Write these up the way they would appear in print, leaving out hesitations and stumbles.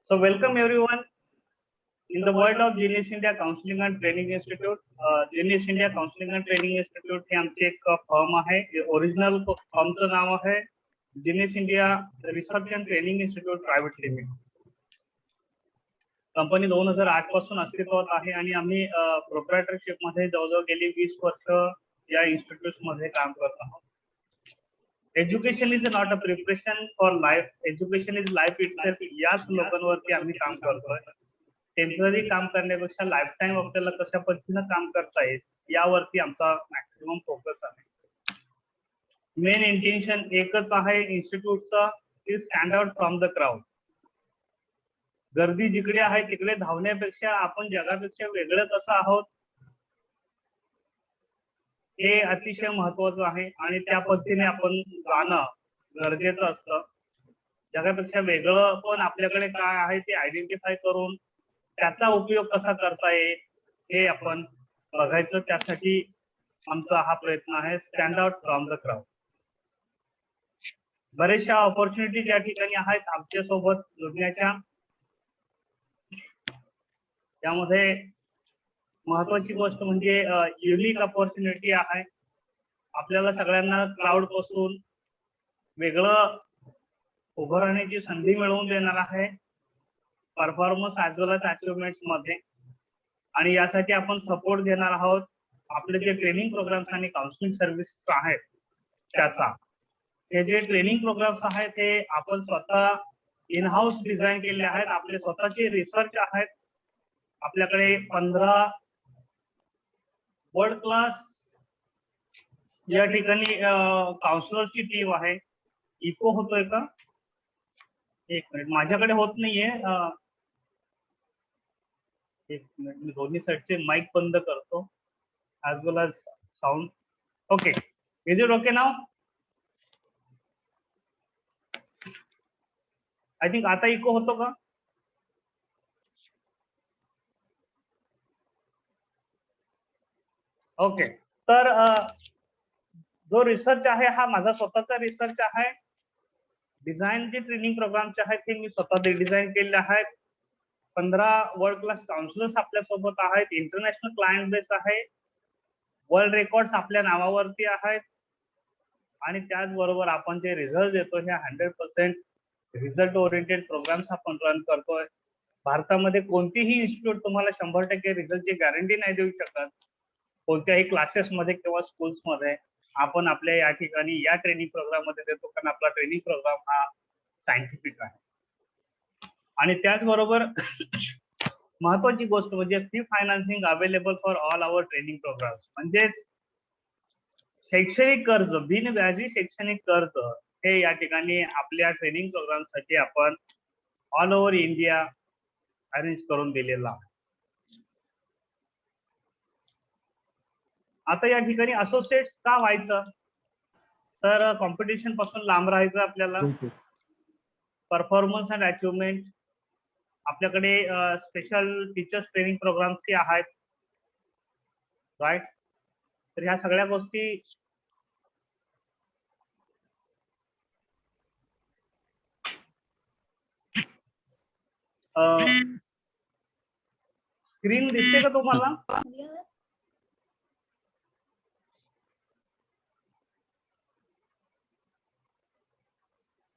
So welcome everyone in the world of Genius India Counseling and Training Institute. Genius India Counseling and Training Institute हे आमचे एक firm आहे. Original फर्मचं नाव आहे Genius India Research and Training Institute Private Limited. Company 2008 पासून अस्तित्वात आहे आणि आम्ही प्रोप्रायटरशिप मध्ये जवळजवळ गेली 20 वर्ष या इन्स्टिट्यूट मध्ये काम करत आहोत. Education is not a preparation for life, education is life itself या स्लोगनवरती आम्ही काम करतोय. टेम्पररी काम करण्यापेक्षा लाईफ टाइम आपल्याला कशा पद्धतीने काम करता येईल यावरती आमचा मॅक्सिमम फोकस आहे. मेन इंटेन्शन एकच आहे इन्स्टिट्यूटचा, की stand out from the crowd. गर्दी जिकडे आहे तिकडे धावण्यापेक्षा आपण जगापेक्षा वेगळं कसं आहोत हे अतिशय महत्वाचं आहे आणि त्या पद्धतीने आपण जाणं गरजेचं असतं. जगापेक्षा वेगळं पण आपल्याकडे काय आहे ते आयडेंटिफाय करून त्याचा उपयोग कसा करता येईल हे आपण बघायचं. त्यासाठी आमचा हा प्रयत्न आहे, stand out from the crowd. बरेचशा ऑपॉर्च्युनिटीज या ठिकाणी आहेत आमच्या सोबत जोडण्याच्या. त्यामध्ये महत्वाची गोष्ट म्हणजे युनिक ऑपॉर्च्युनिटी आहे. आपल्याला सगळ्यांना क्लाउड पासून वेगळं उभं राहण्याची संधी मिळवून देणार आहे performance as well age achievements मध्ये. आणि यासाठी आपण सपोर्ट देणार आहोत. आपले जे ट्रेनिंग प्रोग्राम्स आणि काउन्सिलिंग सर्व्हिसेस आहेत त्याचा, हे जे ट्रेनिंग प्रोग्राम्स आहेत हे आपण स्वतः इन हाऊस डिझाईन केले आहेत. आपले स्वतःचे रिसर्च आहेत. आपल्याकडे 15 वर्ल्ड क्लास या ठिकाणी काउन्सिलरची टीम आहे. इको होतोय का? एक मिनिट, माझ्याकडे होत नाहीये. एक मिनिट, मी दोन्ही साईडचे माईक बंद करतो as well as sound. Okay, is it okay नाव? आय थिंक आता इको होतो का? ओके, तर जो रिसर्च आहे हा माझा स्वतःचा रिसर्च आहे. डिझाईन जे ट्रेनिंग प्रोग्रामचे आहेत ते मी स्वतः डिझाईन केलेले आहेत. 15 वर्ल्ड क्लास काउन्सिलर्स आपल्या सोबत आहेत. इंटरनॅशनल क्लायंट बेस आहे. वर्ल्ड रेकॉर्ड्स आपल्या नावावरती आहेत. आणि त्याचबरोबर आपण जे रिझल्ट देतो हे 100% रिझल्ट ओरिएंटेड प्रोग्राम्स आपण रन करतोय. भारतामध्ये कोणतीही इन्स्टिट्यूट तुम्हाला 100% रिझल्टची गॅरंटी नाही देऊ शकत. कोणत्याही क्लासेसमध्ये किंवा स्कूल्समध्ये आपण आपल्या या ठिकाणी या ट्रेनिंग प्रोग्राम मध्ये देतो, कारण आपला ट्रेनिंग प्रोग्राम हा सायंटिफिक आहे. आणि त्याचबरोबर महत्वाची गोष्ट म्हणजे free financing available for all our training programmes. म्हणजेच शैक्षणिक कर्ज, बिनव्याजी शैक्षणिक कर्ज हे या ठिकाणी आपल्या ट्रेनिंग प्रोग्रामसाठी आपण ऑल ओव्हर इंडिया अरेंज करून दिलेला आहे. आता या ठिकाणी असोसिएट्स का व्हायचं, तर कॉम्पिटिशन पासून लांब राहायचं आपल्याला. परफॉर्मन्स अँड अचिव्हमेंट, आपल्याकडे स्पेशल टीचर्स ट्रेनिंग प्रोग्राम्स आहेत, राईट. तर ह्या सगळ्या गोष्टी स्क्रीन दिसते का तुम्हाला?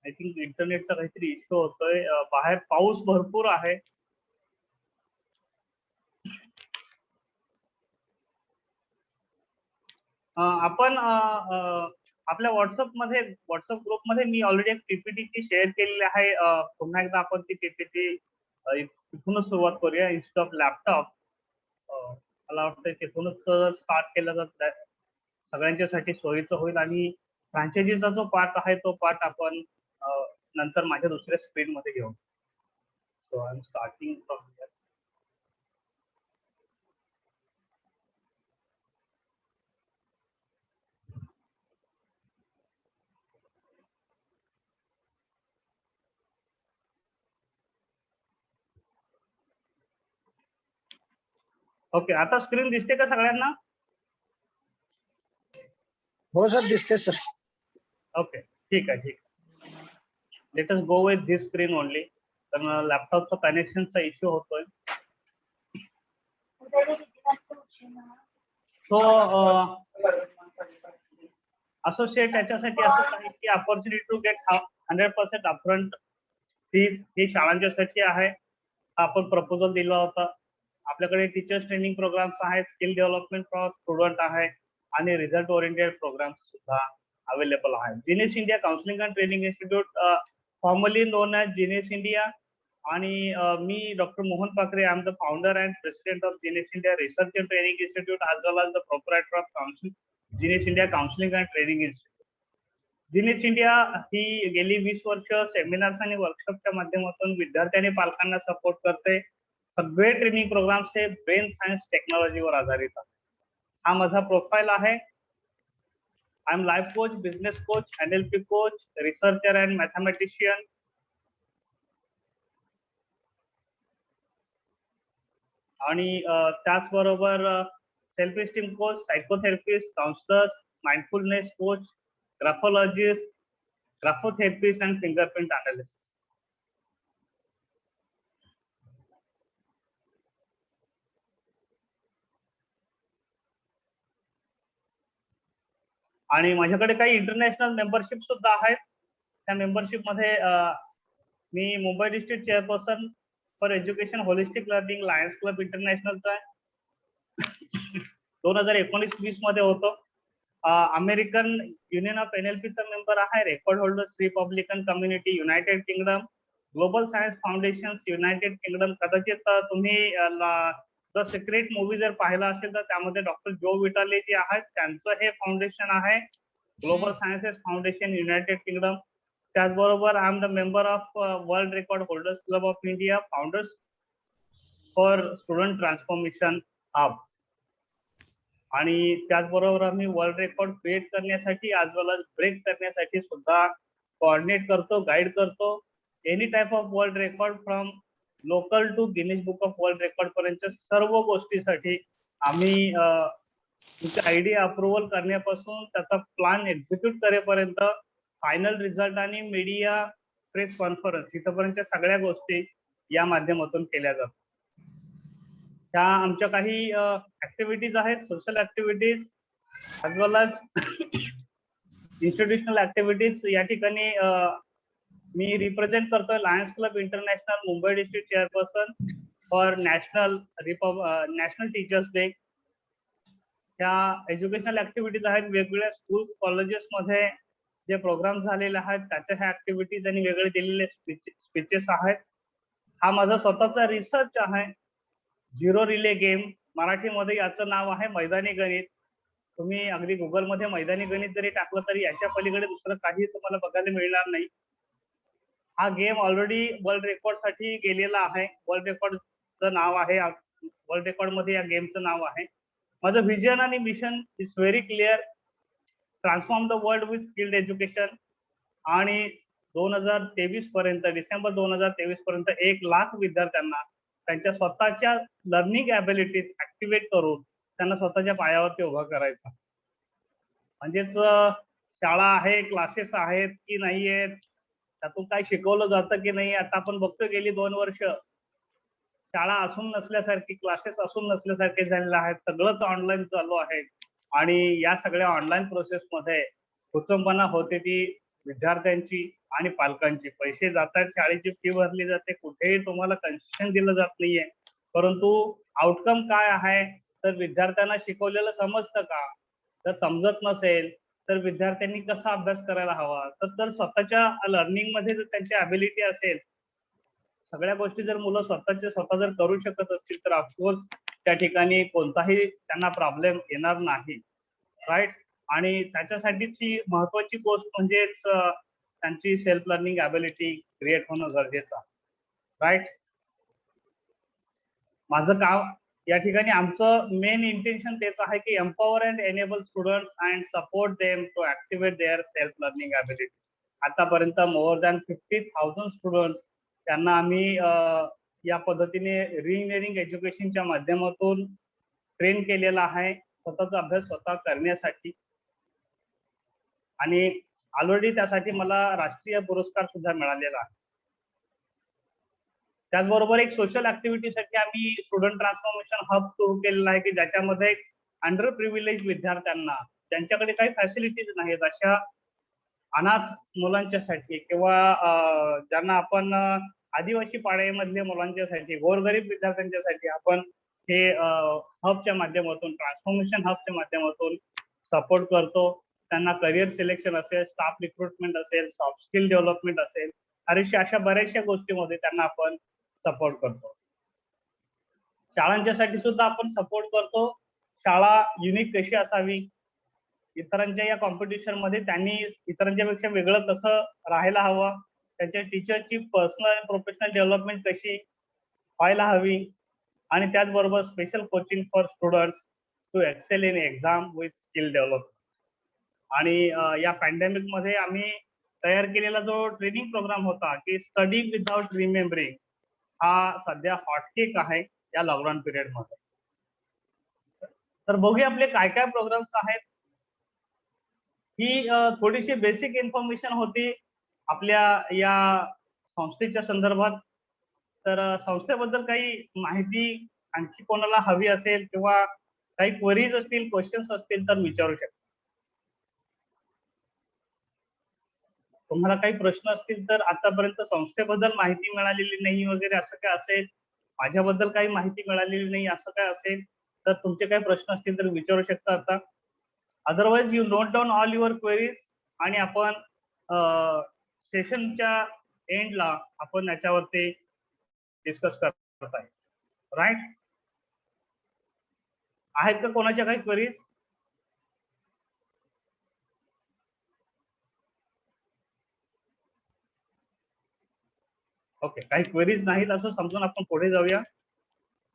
आय थिंक इंटरनेटचा काहीतरी इश्यू होतोय. बाहेर पाऊस भरपूर आहे. आपण आपल्या व्हॉट्सअप ग्रुपमध्ये मी ऑलरेडी एक पीपीटी शेअर केलेली आहे. पुन्हा एकदा आपण ती पीपीटी तिथूनच सुरुवात करूया. इन्स्टेड ऑफ लॅपटॉप मला वाटतं तिथूनच स्टार्ट केलं तर सगळ्यांच्यासाठी सोयीचं होईल. आणि फ्रँचायझीचा जो पार्ट आहे तो पार्ट आपण नंतर माझ्या दुसऱ्या स्क्रीन मध्ये घेऊ. So I am starting from here. Okay, आता स्क्रीन दिसते का सगळ्यांना? हो सर, दिसते सर. ओके, ठीक आहे. Let us go with this screen only, कारण लॅपटॉपचा कनेक्शनचा इश्यू होतोय. सो असोसिएट याच्यासाठी असंच आहे की opportunity to get 100% upfront fees ही शाळांच्यासाठी आहे. आपण प्रपोजल दिला होता. आपल्याकडे टीचर्स ट्रेनिंग प्रोग्राम्स आहेत, स्किल डेव्हलपमेंट फॉर स्टुडंट आहे आणि रिझल्ट ओरिएंटेड प्रोग्राम्स सुद्धा अवेलेबल आहेत. Genius India counselling and training institute, formerly known as Genius India, आणि मी doctor Mohan Pakhare, I am the founder and president of Genius India research and training institute as well as the proprietor of जिनिस India counselling and training institute. जिनिस India ही गेली 20 वर्ष seminars आणि वर्कशॉपच्या माध्यमातून विद्यार्थी आणि पालकांना सपोर्ट करते. सगळे ट्रेनिंग प्रोग्राम्स हे ब्रेन सायन्स टेक्नॉलॉजीवर आधारित आहेत. हा माझा प्रोफाईल आहे. I am life coach, business coach, NLP coach, researcher and mathematician. आणि त्याचबरोबर self esteem coach, psychotherapist, counsellors, mindfulness coach, graphologist, graphotherapist and fingerprint analysis. आणि माझ्याकडे काही इंटरनॅशनल मेंबरशिप सुद्धा आहेत. त्या मेंबरशिप मध्ये मी Mumbai district chairperson for education holistic learning lions club इंटरनॅशनलचा आहे. 2019-20 मध्ये होतो. अमेरिकन युनियन ऑफ NLPचा मेंबर आहे. Record holders republican community United Kingdom, global science foundation United Kingdom. कदाचित तुम्ही द सिक्रेट मूवी जर पाहिला असेल तर त्यामध्ये डॉक्टर जो विटाले जे आहेत त्यांचं हे फाउंडेशन आहे, global sciences foundation United Kingdom. त्याचबरोबर I am the member of world record holders club of India, founders for student transformation hub. आणि त्याचबरोबर आम्ही वर्ल्ड रेकॉर्ड क्रिएट करण्यासाठी as well as ब्रेक करण्यासाठी सुद्धा कोऑर्डिनेट करतो, गाईड करतो. Any type of world record from local to Guinness book of world record पर्यंत सर्व गोष्टीसाठी आम्ही तुमची आयडिया अप्रुव्हल करण्यापासून त्याचा प्लॅन एक्झिक्यूट करेपर्यंत, फायनल रिझल्ट आणि मीडिया प्रेस कॉन्फरन्स इथपर्यंत सगळ्या गोष्टी या माध्यमातून केल्या जातात. त्या आमच्या काही ऍक्टिव्हिटीज आहेत, social activities as well as institutional activities. या ठिकाणी मी रिप्रेझेंट करतोय Lions Club International, Mumbai district chairperson for National Teachers Day. त्या एज्युकेशनल ऍक्टिव्हिटीज आहेत, वेगवेगळ्या स्कूल्स कॉलेजेस मध्ये जे प्रोग्राम झालेले आहेत त्याच्या ह्या ऍक्टिव्हिटीज आणि वेगळे दिलेले स्पीचेस आहेत. हा माझा स्वतःचा रिसर्च आहे, झिरो रिले गेम. मराठीमध्ये याचं नाव आहे मैदानी गणित. तुम्ही अगदी गुगलमध्ये मैदानी गणित जरी टाकलं तरी याच्या पलीकडे दुसरं काही तुम्हाला बघायला मिळणार नाही. हा गेम ऑलरेडी वर्ल्ड रेकॉर्ड साठी गेलेला आहे. वर्ल्ड रेकॉर्डचं नाव आहे, वर्ल्ड रेकॉर्ड मध्ये या गेमचं नाव आहे. माझं व्हिजन आणि mission is very clear, transform the world with skilled education. आणि 2023 पर्यंत, डिसेंबर 2023 पर्यंत 1 लाख विद्यार्थ्यांना त्यांच्या स्वतःच्या लर्निंग ॲबिलिटीज ऍक्टिव्हेट करून त्यांना स्वतःच्या पायावरती उभा करायचा. म्हणजेच शाळा आहे, क्लासेस आहेत की नाही आहेत, त्यातून काय शिकवलं जातं की नाही. आता आपण बघतो गेली 2 वर्ष शाळा असून नसल्यासारखी, क्लासेस असून नसल्यासारखे झालेले आहेत. सगळंच ऑनलाईन चालू आहे आणि या सगळ्या ऑनलाईन प्रोसेसमध्ये कुचंबना होते ती विद्यार्थ्यांची आणि पालकांची. पैसे जात आहेत, शाळेची फी भरली जाते, कुठेही तुम्हाला कन्सेशन दिलं जात नाहीये. परंतु आउटकम काय आहे, तर विद्यार्थ्यांना शिकवलेलं समजतं का? जर समजत नसेल तर विद्यार्थ्यांनी कसा अभ्यास करायला हवा? तर स्वतःच्या लर्निंग मध्ये जर त्यांची ॲबिलिटी असेल, सगळ्या गोष्टी जर मुलं स्वतः जर करू शकत असतील तर ऑफकोर्स त्या ठिकाणी कोणताही त्यांना प्रॉब्लेम येणार नाही, राईट. आणि त्याच्यासाठीची महत्वाची गोष्ट म्हणजेच त्यांची सेल्फ लर्निंग ॲबिलिटी क्रिएट होणं गरजेचं आहे, राईट. माझं काम या ठिकाणी आमचं मेन इंटेन्शन तेच आहे की empower and enable students and support them to activate their self learning ability. आतापर्यंत मोर दॅन 50,000 स्टुडंट्स त्यांना आम्ही या पद्धतीने रिइंजिनिअरिंग एज्युकेशनच्या माध्यमातून ट्रेन केलेला आहे स्वतःचा अभ्यास स्वतः करण्यासाठी. आणि ऑलरेडी त्यासाठी मला राष्ट्रीय पुरस्कार सुद्धा मिळालेला आहे. त्याचबरोबर एक सोशल ऍक्टिव्हिटीसाठी आम्ही स्टुडंट ट्रान्सफॉर्मेशन हब सुरू केलेला आहे की ज्याच्यामध्ये अंडर प्रिव्हिलेज विद्यार्थ्यांना ज्यांच्याकडे काही फॅसिलिटीज नाहीत अशा अनाथ मुलांच्यासाठी किंवा ज्यांना आपण आदिवासी पाड्यामधल्या मुलांच्यासाठी गोरगरीब विद्यार्थ्यांच्यासाठी आपण हे हबच्या माध्यमातून ट्रान्सफॉर्मेशन हबच्या माध्यमातून सपोर्ट करतो. त्यांना करिअर सिलेक्शन असेल, स्टाफ रिक्रुटमेंट असेल, सॉफ्ट स्किल डेव्हलपमेंट असेल, अशा बऱ्याचशा गोष्टीमध्ये त्यांना आपण सपोर्ट करतो. शाळांच्यासाठी सुद्धा आपण सपोर्ट करतो. शाळा युनिक कशी असावी, इतरांच्या या कॉम्पिटिशन मध्ये त्यांनी इतरांच्या पेक्षा वेगळं कसं राहायला हवं, त्यांच्या टीचरची पर्सनल आणि प्रोफेशनल डेव्हलपमेंट कशी व्हायला हवी, आणि त्याचबरोबर special coaching for students to excel in exam with skill development. आणि या पॅन्डेमिक मध्ये आम्ही तयार केलेला जो ट्रेनिंग प्रोग्राम होता की स्टडी विदाउट रिमेंबरिंग, हा सध्या हॉटकेक आहे या लॉकडाऊन पिरियड मध्ये. तर बघूया आपले काय काय प्रोग्राम्स आहेत. ही थोडीशी बेसिक इन्फॉर्मेशन होती आपल्या या संस्थेच्या संदर्भात. तर संस्थेबद्दल काही माहिती आणखी कोणाला हवी असेल किंवा काही क्वेरीज असतील, क्वेश्चन्स असतील तर विचारू शकता. तुम्हाला काही प्रश्न असतील तर आतापर्यंत संस्थेबद्दल माहिती मिळालेली नाही वगैरे असं काय असेल, माझ्याबद्दल काही माहिती मिळालेली नाही असं काय असेल तर तुमचे काही प्रश्न असतील तर विचारू शकता आता. Otherwise you note down all your queries आणि आपण सेशनच्या एंडला आपण याच्यावरती डिस्कस करत आहे. राईट, आहेत का कोणाच्या काही क्वेरीज? ओके, काही क्वेरीज नाहीत असं समजून आपण पुढे जाऊया.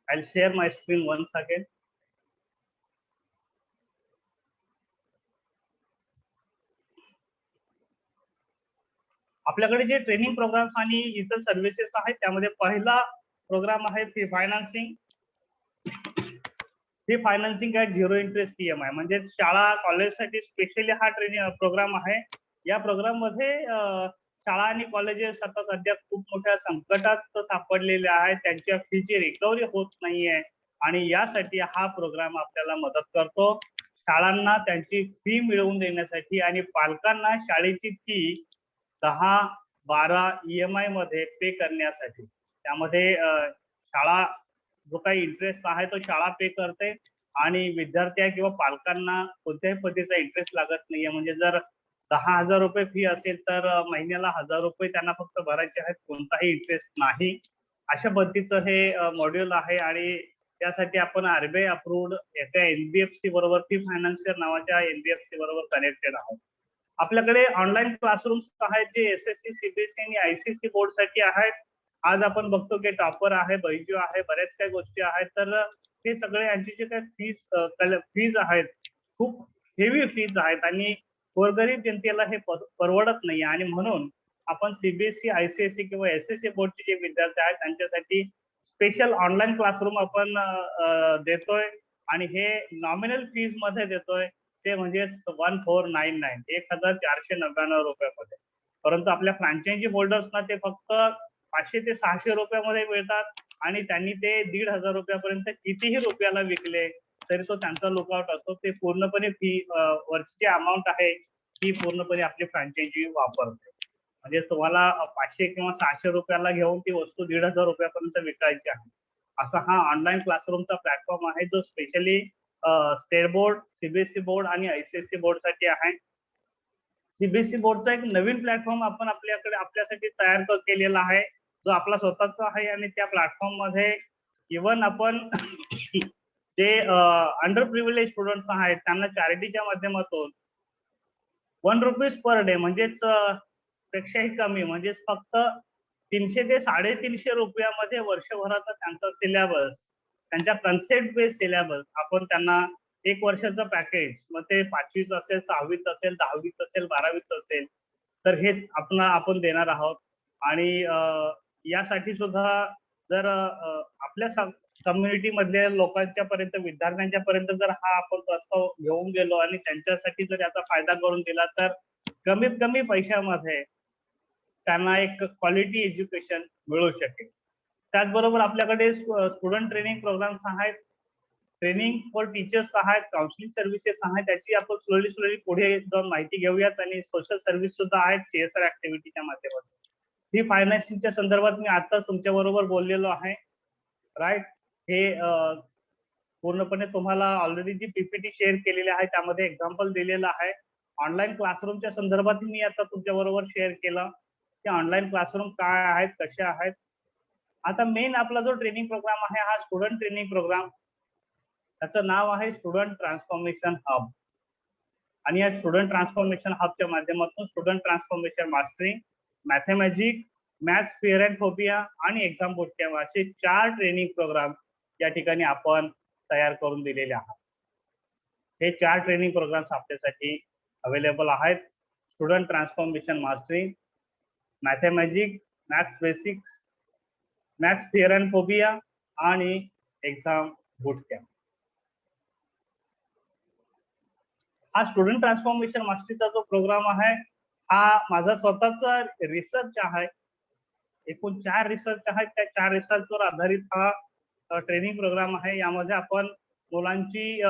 I will share my screen once again. आपल्याकडे जे ट्रेनिंग प्रोग्राम्स आणि इतर सर्व्हिसेस आहेत त्यामध्ये पहिला प्रोग्राम आहे fee financing. Fee financing at zero interest EMI, म्हणजे शाळा कॉलेजसाठी स्पेशली हा ट्रेनिंग प्रोग्राम आहे. या प्रोग्राम मध्ये शाळा आणि कॉलेजेस आता सध्या खूप मोठ्या संकटात सापडलेले आहेत, त्यांच्या फीची रिकव्हरी होत नाहीये आणि यासाठी हा प्रोग्राम आपल्याला मदत करतो. शाळांना त्यांची फी मिळवून देण्यासाठी आणि पालकांना शाळेची फी 10-12 EMI मध्ये पे करण्यासाठी. त्यामध्ये शाळा जो काही इंटरेस्ट आहे तो शाळा पे करते आणि विद्यार्थी किंवा पालकांना कोणत्याही पद्धतीचा इंटरेस्ट लागत नाहीये. म्हणजे जर 10,000 रुपये फी असेल तर महिन्याला 1,000 रुपये त्यांना फक्त भरायचे आहेत, कोणताही इंटरेस्ट नाही. अशा पद्धतीचं हे मॉड्यूल आहे आणि त्यासाठी आपण RBI अप्रूव्ड एका NBFC बरोबर, फी फायनान्शियर नावाच्या NBFC बरोबर कनेक्टेड आहोत. आपल्याकडे ऑनलाईन क्लासरूम्स आहेत जे SSC, CBSE आणि ICSE बोर्डसाठी आहेत. आज आपण बघतो की टॉपर आहे, बैजू आहे, बऱ्याच काही गोष्टी आहेत. तर ते सगळे यांची जे काही फीज आहेत खूप हेवी फीज आहेत आणि गोरगरीब जनतेला हे परवडत नाही आणि म्हणून आपण CBSE, ICSE किंवा SSC बोर्डचे जे विद्यार्थी आहेत त्यांच्यासाठी स्पेशल ऑनलाईन क्लासरूम आपण देतोय आणि हे नॉमिनल फीज मध्ये देतोय, ते म्हणजे 1499 1499 रुपयामध्ये. परंतु आपल्या फ्रँचायझी होल्डर्सना ते फक्त 500 ते 600 रुपयामध्ये मिळतात आणि त्यांनी ते 1,500 रुपयापर्यंत कितीही रुपयाला विकले तरी तो त्यांचा लुकआउट असतो. ते पूर्णपणे फी वरची अमाऊंट आहे ती पूर्णपणे आपली फ्रँचायझी वापरते. म्हणजे तुम्हाला 500 किंवा 600 रुपयाला घेऊन ती वस्तू 1,500 रुपयापर्यंत विकायची आहे. असा हा ऑनलाईन क्लासरूमचा प्लॅटफॉर्म आहे जो specially state board, CBSE board आणि ICSE बोर्डसाठी आहे. CBSE बोर्डचा एक नवीन प्लॅटफॉर्म आपण आपल्यासाठी तयार केलेला आहे जो आपला स्वतःचा आहे आणि त्या प्लॅटफॉर्म मध्ये इव्हन आपण जे अंडर प्रिव्हिलेज स्टुडंट्स आहेत त्यांना चॅरिटीच्या माध्यमातून ₹1 पर डे म्हणजेच पेक्षाही कमी, म्हणजेच फक्त 300 ते 350 रुपयामध्ये वर्षभराचा त्यांचा सिलेबस, त्यांच्या कन्सेप्ट बेस्ड सिलेबस आपण त्यांना 1 वर्षाचं पॅकेज, मग ते 5वीच असेल, 6वीच असेल, 10वीच असेल, 12वीच असेल, तर हेच आपण देणार आहोत. आणि यासाठी सुद्धा जर आपल्या कम्युनिटी मधल्या लोकांच्या पर्यंत, विद्यार्थ्यांच्या पर्यंत जर हा आपण प्रस्ताव घेऊन गेलो आणि त्यांच्यासाठी जर याचा फायदा करून दिला तर कमीत कमी पैशामध्ये त्यांना एक क्वालिटी एज्युकेशन मिळू शकेल. त्याचबरोबर आपल्याकडे स्टुडंट ट्रेनिंग प्रोग्राम्स आहेत, ट्रेनिंग फॉर टीचर्स आहेत, काउन्सिलिंग सर्व्हिसेस आहेत. त्याची आपण स्लोली पुढे जाऊन माहिती घेऊयात. आणि सोशल सर्व्हिस सुद्धा आहेत CSR ऍक्टिव्हिटीच्या माध्यमातून. ही फायनान्सिंगच्या संदर्भात मी आताच तुमच्या बरोबर बोललेलो आहे, राईट. हे पूर्णपणे तुम्हाला ऑलरेडी जी PPT शेअर केलेली आहे त्यामध्ये एक्झाम्पल दिलेलं आहे. ऑनलाईन क्लासरूमच्या संदर्भात मी आता तुमच्या बरोबर शेअर केलं की ऑनलाईन क्लासरूम काय आहेत, कशा आहेत. आता मेन आपला जो ट्रेनिंग प्रोग्राम आहे हा स्टुडंट ट्रेनिंग प्रोग्राम, त्याचं नाव आहे स्टुडंट ट्रान्सफॉर्मेशन हब. आणि या स्टुडंट ट्रान्सफॉर्मेशन हबच्या माध्यमातून student transformation mastery, mathmagic, maths fear and phobia आणि एक्झाम बोर्ड कॅम्प असे 4 ट्रेनिंग प्रोग्राम या ठिकाणी आपण तयार करून दिलेले आहात. हे 4 ट्रेनिंग प्रोग्राम्स आपल्यासाठी अवेलेबल आहेत. Student transformation mastery, mathmagic, maths basics, maths fear and phobia आणि एक्झाम बूट कॅम्प. हा स्टुडंट ट्रान्सफॉर्मेशन मास्टरीचा जो प्रोग्राम आहे हा माझा स्वतःचा रिसर्च आहे. एकूण 4 रिसर्च आहेत. त्या 4 रिसर्चवर आधारित हा ट्रेनिंग प्रोग्राम आहे. यामध्ये आपण मुलांची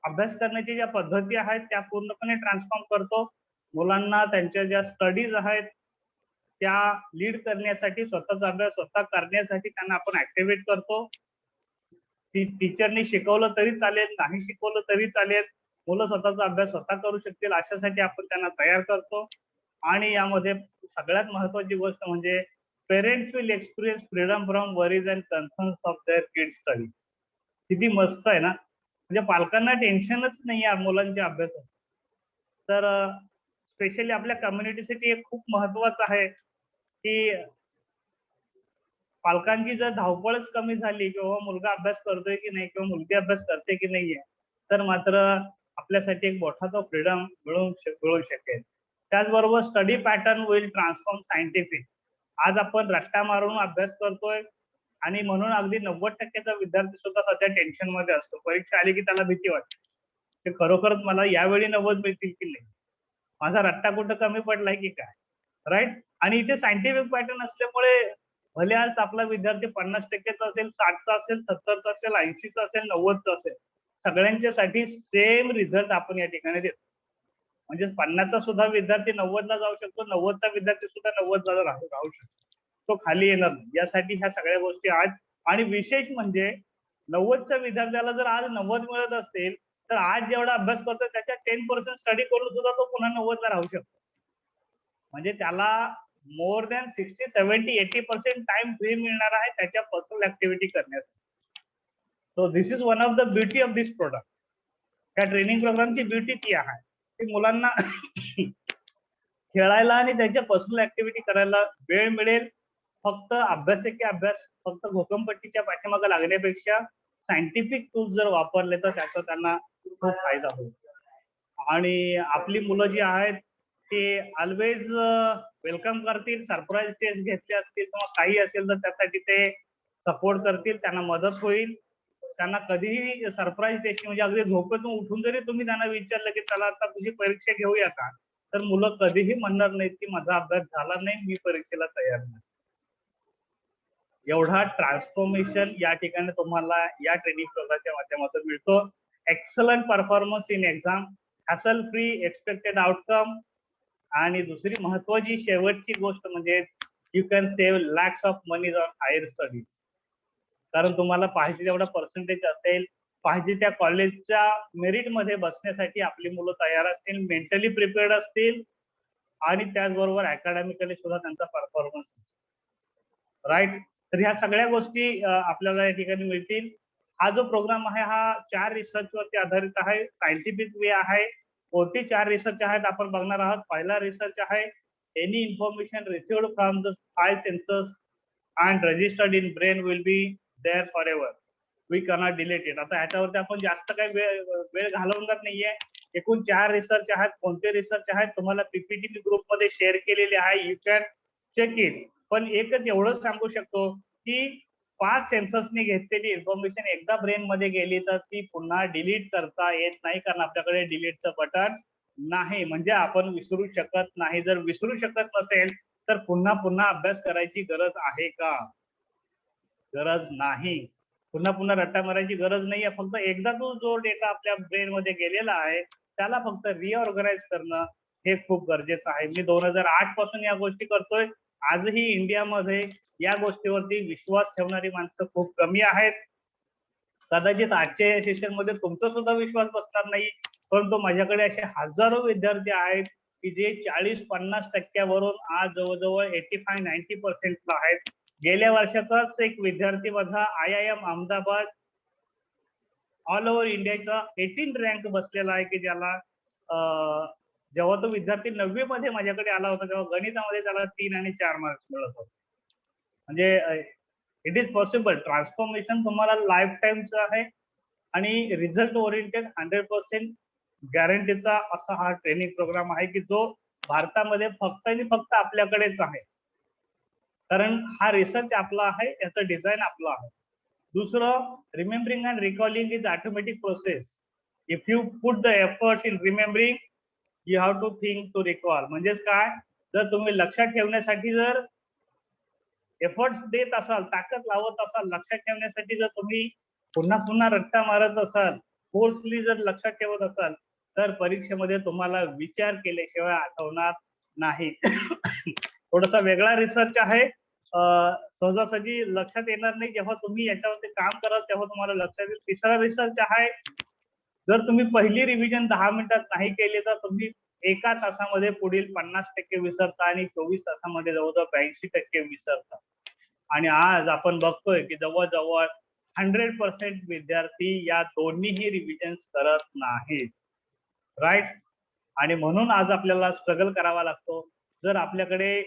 अभ्यास करण्याची ज्या पद्धती आहेत त्या पूर्णपणे ट्रान्सफॉर्म करतो. मुलांना त्यांच्या ज्या स्टडीज आहेत त्या लीड करण्यासाठी, स्वतःचा अभ्यास स्वतः करण्यासाठी त्यांना आपण ऍक्टिव्हेट करतो. टीचरनी शिकवलं तरी चालेल, नाही शिकवलं तरी चालेल, मुलं स्वतःचा अभ्यास स्वतः करू शकतील अशासाठी आपण त्यांना तयार करतो. आणि यामध्ये सगळ्यात महत्वाची गोष्ट म्हणजे parents will experience freedom from worries and concerns of their kids study. किती मस्त आहे ना. म्हणजे पालकांना टेन्शनच नाही आहे मुलांच्या अभ्यासाचं. तर स्पेशली आपल्या कम्युनिटीसाठी एक खूप महत्वाचं आहे की पालकांची जर धावपळच कमी झाली किंवा मुलगा अभ्यास करतोय की नाही किंवा मुलगी अभ्यास करते की नाहीये, तर मात्र आपल्यासाठी एक मोठा तो फ्रीडम मिळू शकेल. त्याचबरोबर study pattern will transform scientific. आज आपण रट्टा मारून अभ्यास करतोय आणि म्हणून अगदी 90% विद्यार्थी सुद्धा सध्या टेन्शन मध्ये असतो. परीक्षा आली की त्याला भीती वाटते की खरोखरच मला यावेळी 90 मिळतील की नाही, माझा रट्टा कुठं कमी पडलाय की काय, राईट. आणि इथे सायंटिफिक पॅटर्न असल्यामुळे भले आज आपला विद्यार्थी 50%चा असेल, 60चा असेल, 70चा असेल, 80चा असेल, 90चा असेल, सगळ्यांच्यासाठी सेम रिझल्ट आपण या ठिकाणी देतो. म्हणजे 50चा सुद्धा विद्यार्थी 90ला जाऊ शकतो, 90चा विद्यार्थी सुद्धा 90ला राहू शकतो, तो खाली येणार नाही. यासाठी ह्या सगळ्या गोष्टी आहेत. आणि विशेष म्हणजे 90च्या विद्यार्थ्याला जर आज 90 मिळत असतील तर आज जेवढा अभ्यास करतो त्याच्या 10% स्टडी करून सुद्धा तो पुन्हा 90ला राहू शकतो. म्हणजे त्याला मोर दॅन 60, 70, 80% टाइम फ्री मिळणार आहे त्याच्या पर्सनल ऍक्टिव्हिटी करण्यासाठी. So this is one of the beauty of this product. त्या ट्रेनिंग प्रोग्रामची ब्युटी ती आहे की मुलांना खेळायला आणि त्यांच्या पर्सनल ऍक्टिव्हिटी करायला वेळ मिळेल. फक्त अभ्यास की अभ्यास, फक्त घोकंपट्टीच्या पाठीमागे लागण्यापेक्षा सायंटिफिक टूल्स जर वापरले तर त्याचा त्यांना खूप फायदा होईल. आणि आपली मुलं जी आहेत ते ऑलवेज वेलकम करतील. सरप्राईज टेस्ट घेतले असतील किंवा काही असेल तर त्यासाठी ते सपोर्ट करतील, त्यांना मदत होईल. त्यांना कधीही सरप्राईज टेस्ट म्हणजे अगदी झोपेतून उठून जरी तुम्ही त्यांना विचारलं की चला आता तुझी परीक्षा घेऊया का, तर मुलं कधीही म्हणणार नाहीत की माझा अभ्यास झाला नाही, मी परीक्षेला तयार नाही. एवढा ट्रान्सफॉर्मेशन या ठिकाणी तुम्हाला या ट्रेनिंग प्रोग्रामच्या माध्यमातून मिळतो. Excellent performance in exam, hassle free expected outcome. आणि दुसरी महत्वाची शेवटची गोष्ट म्हणजे you can save lakhs of money on higher studies. कारण तुम्हाला पाहिजे तेवढा पर्सेंटेज असेल, पाहिजे त्या कॉलेजच्या मेरिट मध्ये बसण्यासाठी आपली मुलं तयार असतील, मेंटली प्रिपेअर्ड असतील आणि त्याचबरोबर अकॅडमिकली सुद्धा त्यांचा परफॉर्मन्स असेल, राईट. तर ह्या सगळ्या गोष्टी आपल्याला या ठिकाणी मिळतील. हा जो प्रोग्राम आहे हा 4 रिसर्च वरती आधारित आहे, सायंटिफिक वे आहे. कोणते 4 रिसर्च आहेत आपण बघणार आहोत. पहिला रिसर्च आहे any information received from the 5 sensors and registered in brain will be there forever, we cannot delete it. आता ह्याच्यावरती आपण जास्त काही वेळ घालवणार नाहीये. एकूण 4 रिसर्च आहेत. कोणते रिसर्च आहेत तुम्हाला पीपीटी ग्रुपमध्ये शेअर केलेले आहे, यू कॅन चेक इट. पण एकच एवढंच सांगू शकतो की 5 सेन्सर्सने घेतलेली इन्फॉर्मेशन एकदा ब्रेन मध्ये गेली तर ती पुन्हा डिलीट करता येत नाही, कारण आपल्याकडे डिलीटचं बटन नाही, म्हणजे आपण विसरू शकत नाही. जर विसरू शकत नसेल तर पुन्हा पुन्हा अभ्यास करायची गरज आहे का? गरज नाही. पुन्हा पुन्हा रट्टा मारायची गरज नाहीये. फक्त एकदा तो जो डेटा आपल्या ब्रेन मध्ये गेलेला आहे त्याला फक्त रिऑर्गनाइज करणं हे खूप गरजेचं आहे. मी 2008 पासून या गोष्टी करतोय. आजही इंडियामध्ये या गोष्टीवरती विश्वास ठेवणारी माणसं खूप कमी आहेत. कदाचित आजच्या या सेशन मध्ये तुमचा सुद्धा विश्वास बसणार नाही, परंतु माझ्याकडे असे हजारो विद्यार्थी आहेत की जे 40-50% आज जवळजवळ 85-90% आहेत. गेल्या वर्षाचाच एक विद्यार्थी माझा IIM अहमदाबाद ऑल ओव्हर इंडियाचा 18 रँक बसलेला आहे की ज्याला जेव्हा तो विद्यार्थी 9वी मध्ये माझ्याकडे आला होता तेव्हा गणितामध्ये त्याला 3 आणि 4 मार्क्स मिळत होते. म्हणजे इट इज पॉसिबल. ट्रान्सफॉर्मेशन तुम्हाला लाईफ टाइमचं आहे आणि रिझल्ट ओरिएंटेड 100% गॅरंटीचा असा हा ट्रेनिंग प्रोग्राम आहे की जो भारतामध्ये फक्त आणि फक्त आपल्याकडेच आहे. कारण हा रिसर्च आपला आहे, याचं डिझाईन आपलं आहे. दुसरं, remembering and recalling is automatic process. If you put the efforts in remembering you have to think to recall. म्हणजेच काय, जर तुम्ही लक्षात ठेवण्यासाठी जर एफर्ट्स देत असाल, ताकद लावत असाल लक्षात ठेवण्यासाठी, जर तुम्ही पुन्हा पुन्हा रट्टा मारत असाल, फोर्सली जर लक्षात ठेवत असाल तर परीक्षेमध्ये तुम्हाला विचार केल्याशिवाय आठवणार नाही. थोडासा वेगळा रिसर्च आहे. सहजासहजी लक्षात येणार नाही. जेव्हा तुम्ही याच्यावरती काम कराल तेव्हा तुम्हाला लक्षात येईल. तिसरा रिसर्च आहे, जर तुम्ही पहिली रिव्हिजन 10 मिनिटात नाही केली तर तुम्ही एका तासामध्ये पुढील 50% विसरता आणि 24 तासामध्ये जवळजवळ 82% विसरता. आणि आज आपण बघतोय की जवळजवळ 100% विद्यार्थी या दोन्हीही रिव्हिजन्स करत नाहीत. राईट. आणि म्हणून आज आपल्याला स्ट्रगल करावा लागतो. जर आपल्याकडे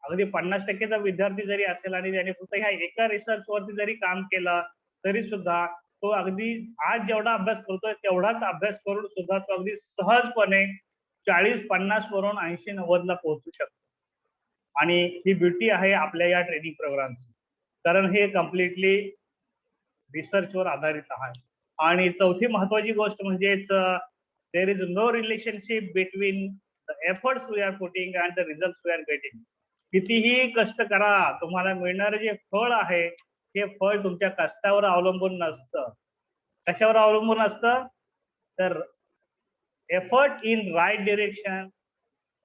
अगदी 50%चा विद्यार्थी जरी असेल आणि त्याने फक्त ह्या एका रिसर्च वरती जरी काम केलं तरी सुद्धा तो अगदी आज जेवढा अभ्यास करतोय तेवढाच अभ्यास करून सुद्धा तो अगदी सहजपणे 40-50 वरून 80-90 ला पोहोचू शकतो. आणि ही ब्युटी आहे आपल्या या ट्रेनिंग प्रोग्रामची, कारण हे कम्प्लिटली रिसर्चवर आधारित आहे. आणि चौथी महत्वाची गोष्ट म्हणजेच there is no relationship between the efforts we are putting and the result we are getting. कितीही कष्ट करा, तुम्हाला मिळणारे जे फळ आहे हे फळ तुमच्या कष्टावर अवलंबून नसतं. कशावर अवलंबून असतं तर effort in right direction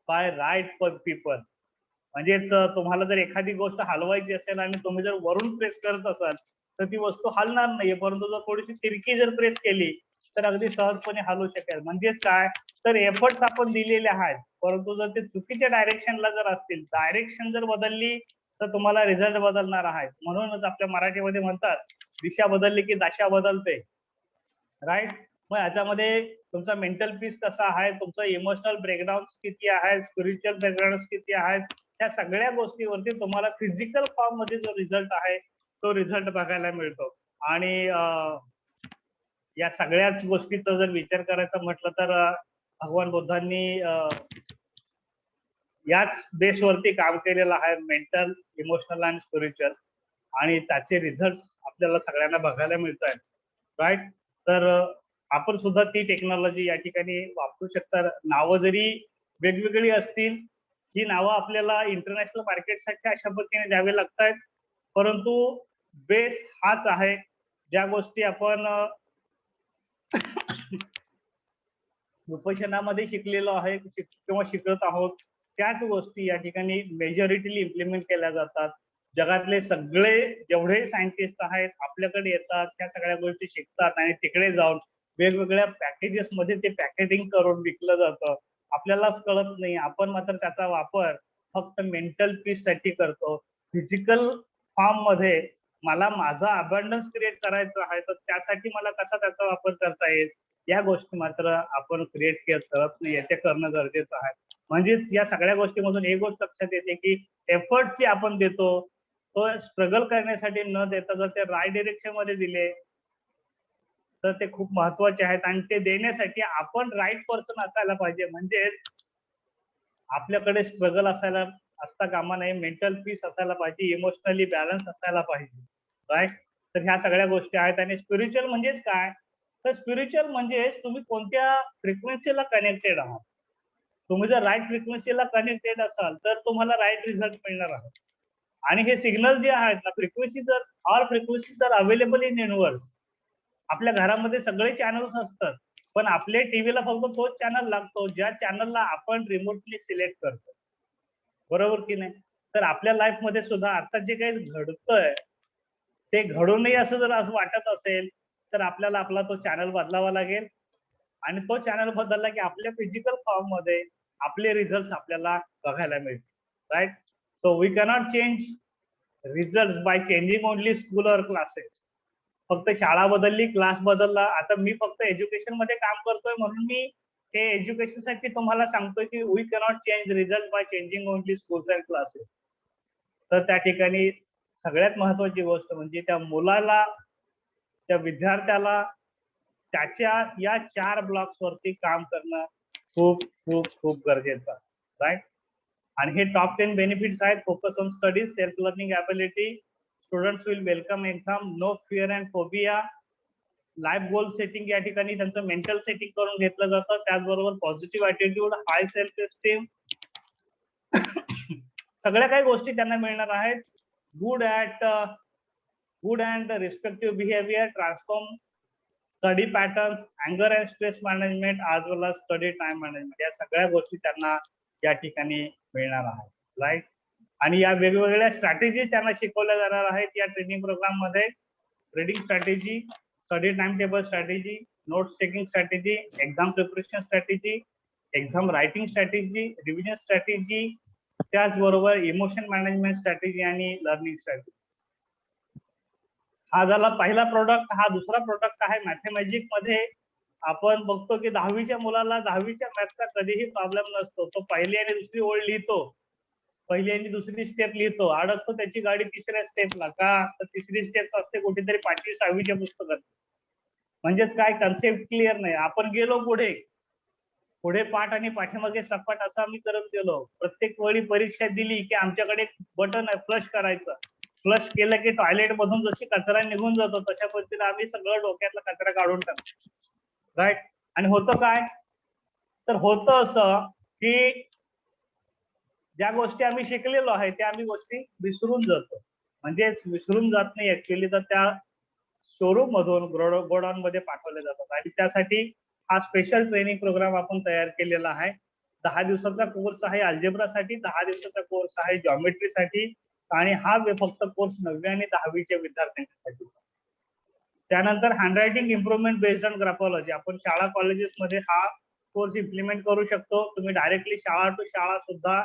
by right people. म्हणजेच तुम्हाला जर एखादी गोष्ट हलवायची असेल आणि तुम्ही जर वरून प्रेस करत असाल तर ती वस्तू हलणार नाहीये, परंतु जर थोडीशी तिरकी जर प्रेस केली तर अगदी सहजपणे हलू शकेल. म्हणजेच काय, तर एफर्ट्स आपण दिलेले आहेत, परंतु जर ते चुकीच्या डायरेक्शनला जर असतील, डायरेक्शन जर बदलली तर तुम्हाला रिझल्ट बदलणार आहे. म्हणूनच आपल्या मराठीमध्ये म्हणतात, दिशा बदलली की दशा बदलते. राईट. मग याच्यामध्ये तुमचा मेंटल पीस कसा आहे, तुमचं इमोशनल ब्रेकडाऊन किती आहे, स्पिरिच्युअल ब्रेकडाऊन किती आहेत, त्या सगळ्या गोष्टीवरती तुम्हाला फिजिकल फॉर्म मध्ये जो रिझल्ट आहे तो रिझल्ट बघायला मिळतो. आणि या सगळ्याच गोष्टीचा जर विचार करायचा म्हटलं तर भगवान बुद्धांनी याच बेसवरती काम केलेलं आहे, मेंटल, इमोशनल आणि स्पिरिच्युअल, आणि त्याचे रिझल्ट आपल्याला सगळ्यांना बघायला मिळत आहेत. राईट. तर आपण सुद्धा ती टेक्नॉलॉजी या ठिकाणी वापरू शकता. नावं जरी वेगवेगळी असतील, ही नावं आपल्याला इंटरनॅशनल मार्केटसाठी अशा पद्धतीने द्यावे लागतात, परंतु बेस हाच आहे. ज्या गोष्टी आपण विपश्यनामध्ये शिकलेलो आहे किंवा शिकत आहोत त्याच गोष्टी या ठिकाणी मेजॉरिटीली इम्प्लिमेंट केल्या जातात. जगातले सगळे जेवढे सायंटिस्ट आहेत आपल्याकडे येतात, त्या सगळ्या गोष्टी शिकतात आणि तिकडे जाऊन वेगवेगळ्या पॅकेजेस मध्ये ते पॅकेजिंग करून विकलं जातं. आपल्यालाच कळत नाही, आपण मात्र त्याचा वापर फक्त मेंटल पीस साठी करतो. फिजिकल फॉर्म मध्ये मला माझा अबंडन्स क्रिएट करायचा आहे तर त्यासाठी मला कसा त्याचा वापर करता येईल, या गोष्टी मात्र आपण क्रिएट करत नाही, ते करणं गरजेचं आहे. म्हणजेच या सगळ्या गोष्टीमधून एक गोष्ट लक्षात येते की एफर्ट्स जे आपण देतो तो स्ट्रगल करण्यासाठी न देता जर ते राईट डिरेक्शन मध्ये दिले तर ते खूप महत्वाचे आहेत. आणि ते देण्यासाठी आपण राईट पर्सन असायला पाहिजे. म्हणजेच आपल्याकडे स्ट्रगल असायला असता कामा नये, मेंटल पीस असायला पाहिजे, इमोशनली बॅलन्स असायला पाहिजे. राईट. तर ह्या सगळ्या गोष्टी आहेत. आणि स्पिरिच्युअल म्हणजेच काय, तर स्पिरिच्युअल म्हणजे तुम्ही कोणत्या फ्रिक्वेन्सीला कनेक्टेड आहात. तुम्ही जर राईट फ्रिक्वेन्सीला कनेक्टेड असाल तर तुम्हाला राईट रिझल्ट मिळणार आहे. आणि हे सिग्नल जे आहेत ना, फ्रिक्वेन्सी जर ऑल फ्रिक्वेन्सी जर अवेलेबल इन युनिव्हर्स, आपल्या घरामध्ये सगळे चॅनल्स असतात, पण आपल्या टीव्हीला फक्त तोच चॅनल लागतो ज्या चॅनलला आपण रिमोटली सिलेक्ट करतो, बरोबर की नाही. तर आपल्या लाईफ मध्ये सुद्धा आता जे काही घडतंय ते घडू नये असं जर असं वाटत असेल तर आपल्याला आपला तो चॅनल बदलावा लागेल. आणि तो चॅनल बदलला की आपल्या फिजिकल फॉर्म मध्ये आपले रिझल्ट आपल्याला बघायला मिळतील, right. So we cannot change result by changing only school और क्लासेस. फक्त शाळा बदलली, क्लास बदलला, आता मी फक्त एज्युकेशन मध्ये काम करतोय म्हणून मी हे एज्युकेशन साठी तुम्हाला सांगतोय की we cannot change result by changing only schools and classes. तर त्या ठिकाणी सगळ्यात महत्वाची गोष्ट म्हणजे त्या मुलाला, त्या विद्यार्थ्याला त्याच्या या 4 ब्लॉक्स वरती काम करणं खूप खूप खूप गरजेचं आहे, राईट. आणि हे टॉप 10 बेनिफिट्स आहेत. Focus on studies, self learning ability, students will welcome exam, no fear and phobia, life goal setting, या ठिकाणी त्यांचं मेंटल सेटिंग करून घेतलं जातं. त्याचबरोबर positive attitude, high self esteem, सगळ्या काही गोष्टी त्यांना मिळणार आहेत. Good and respective behaviour, transform study patterns, अँगर and stress management, as well as study time management, या सगळ्या गोष्टी त्यांना या ठिकाणी मिळणार आहेत, राईट. आणि या वेगवेगळ्या स्ट्रॅटेजीज त्यांना शिकवल्या जाणार आहेत या ट्रेनिंग प्रोग्राम मध्ये. Reading strategy, study time table strategy, notes taking strategy, exam preparation strategy, exam writing strategy, revision strategy, त्याचबरोबर इमोशन मॅनेजमेंट स्ट्रॅटेजी आणि लर्निंग स्ट्रॅटेजी. हा झाला पहिला प्रोडक्ट. हा दुसरा प्रोडक्ट आहे मॅथमॅटिक मध्ये. आपण बघतो की 10वीच्या मुलाला 10वीच्या मॅथचा कधीही प्रॉब्लेम नसतो. तो पहिली आणि दुसरी ओळ लिहितो, पहिली आणि दुसरी स्टेप लिहितो, अडकतो त्याची गाडी तिसऱ्या स्टेपला. का तर तिसरी स्टेप असते कुठेतरी 5वी 6वीच्या पुस्तकात. म्हणजेच काय, कन्सेप्ट क्लिअर नाही. आपण गेलो पुढे पुढे पाठ आणि पाठीमागे सपाट असं आम्ही करत गेलो. प्रत्येक वेळी परीक्षा दिली की आमच्याकडे बटन आहे फ्लश करायचं. फ्लश केलं की टॉयलेट मधून जशी कचरा निघून जातो तशा पद्धतीने आम्ही सगळं डोक्यातला कचरा काढून टाकतो, राईट. आणि होतं काय, तर होतं असं की ज्या गोष्टी आम्ही शिकलेलो आहे त्या आम्ही गोष्टी विसरून जातो. म्हणजे विसरून जात नाही ऍक्च्युअली, तर त्या शोरूम मधून गोडाऊन मध्ये पाठवले जातात. आणि त्यासाठी हा स्पेशल ट्रेनिंग प्रोग्राम आपण तयार केलेला आहे. 10 दिवसाचा कोर्स आहे अल्जेब्रासाठी, 10 दिवसाचा कोर्स आहे जॉमेट्रीसाठी, आणि हा फक्त कोर्स 9वी आणि 10वीच्या विद्यार्थ्यांसाठी. त्यानंतर हँडरायटिंग इम्प्रुव्हमेंट बेस्ड ऑन ग्राफॉलॉजी, आपण शाळा कॉलेजेस मध्ये हा कोर्स इम्प्लिमेंट करू शकतो. तुम्ही डायरेक्टली शाळा टू शाळा सुद्धा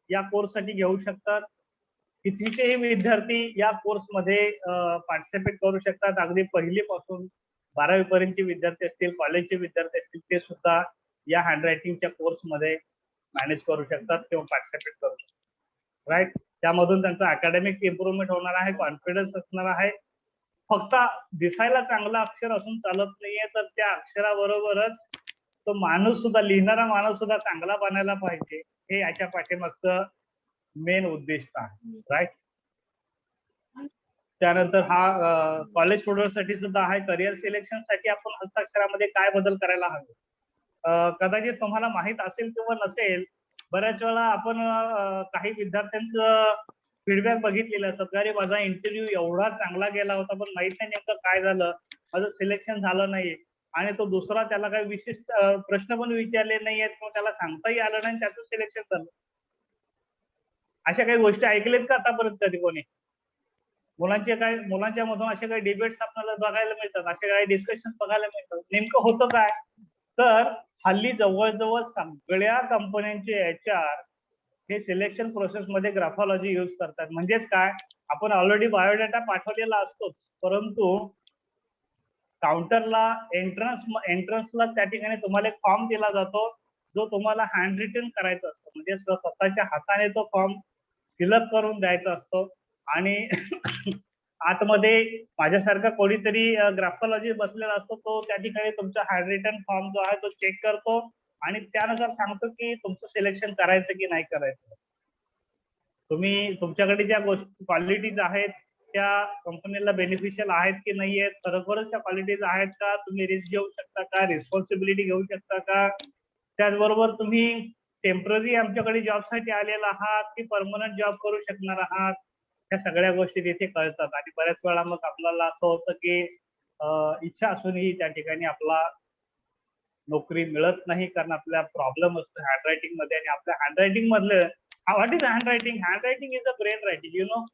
या कोर्स साठी घेऊ शकतात. कितीचेही विद्यार्थी या कोर्स मध्ये पार्टिसिपेट करू शकतात. अगदी पहिलीपासून 12वी पर्यंतचे विद्यार्थी असतील, कॉलेजचे विद्यार्थी असतील, ते सुद्धा या हँडरायटिंगच्या कोर्स मध्ये मॅनेज करू शकतात किंवा पार्टिसिपेट करू शकतात, राईट. त्यामधून त्यांचा अकॅडमिक इम्प्रुव्हमेंट होणार आहे, कॉन्फिडन्स असणार आहे. फक्त दिसायला चांगला अक्षर असून चालत नाहीये, तर त्या अक्षराबरोबरच तो माणूस सुद्धा, लिहिणारा माणूस सुद्धा चांगला बनायला पाहिजे, हे याच्या पाठीमागचं मेन उद्दिष्ट आहे, राईट. त्यानंतर हा कॉलेज स्टुडंट साठी सुद्धा आहे. करिअर सिलेक्शन साठी आपण हस्ताक्षरामध्ये काय बदल करायला हवे, कदाचित तुम्हाला माहित असेल किंवा नसेल. बऱ्याच वेळा आपण काही विद्यार्थ्यांचं फीडबॅक बघितलेलं असतात, अरे माझा इंटरव्ह्यू एवढा चांगला गेला होता पण माहित नाही नेमकं काय झालं, माझं सिलेक्शन झालं नाही. आणि तो दुसरा त्याला काही विशिष्ट प्रश्न पण विचारले नाहीयेत किंवा त्याला सांगताही आलं नाही, त्याचं सिलेक्शन झालं. अशा काही गोष्टी ऐकलेत का आतापर्यंत कधी कोणी? मुलांच्या मधून असे काही डिबेट्स आपल्याला बघायला मिळतात, असे काही डिस्कशन बघायला मिळतात. नेमकं होतं काय, तर हल्ली जवळजवळ सगळ्या कंपन्यांचे HR हे सिलेक्शन प्रोसेस मध्ये ग्राफॉलॉजी यूज करतात. म्हणजेच काय, आपण ऑलरेडी बायोडेटा पाठवलेला असतोच, परंतु काउंटरला एंट्रन्सला त्या ठिकाणी तुम्हाला एक फॉर्म दिला जातो, जो तुम्हाला हँड रिटन करायचा असतो. म्हणजे स्वतःच्या हाताने तो फॉर्म फिलअप करून द्यायचा असतो. आणि आतमध्ये माझ्यासारखा कोणीतरी ग्राफॉलॉजी बसलेला असतो, तो त्या ठिकाणी तुमचा हँड रिटन फॉर्म जो आहे तो चेक करतो आणि त्यानुसार सांगतो की तुमचं सिलेक्शन करायचं की नाही करायचं. तुम्ही तुमच्याकडे ज्या गोष्टी क्वालिटीज आहेत त्या कंपनीला बेनिफिशियल आहेत की नाही आहेत, खरोखरच त्या क्वालिटीज आहेत का, तुम्ही रिस्क घेऊ शकता का, रिस्पॉन्सिबिलिटी घेऊ शकता का, त्याचबरोबर तुम्ही टेम्पररी आमच्याकडे जॉबसाठी आलेला आहात की परमनंट जॉब करू शकणार आहात, ह्या सगळ्या गोष्टी तिथे कळतात. आणि बऱ्याच वेळा मग आपल्याला असं होतं की इच्छा असूनही त्या ठिकाणी आपला नोकरी मिळत नाही, कारण आपला प्रॉब्लेम असतो हँडरायटिंग मध्ये. आणि आपल्या हँडरायटिंग मधलं what is handwriting, handwriting is a brain writing, you know.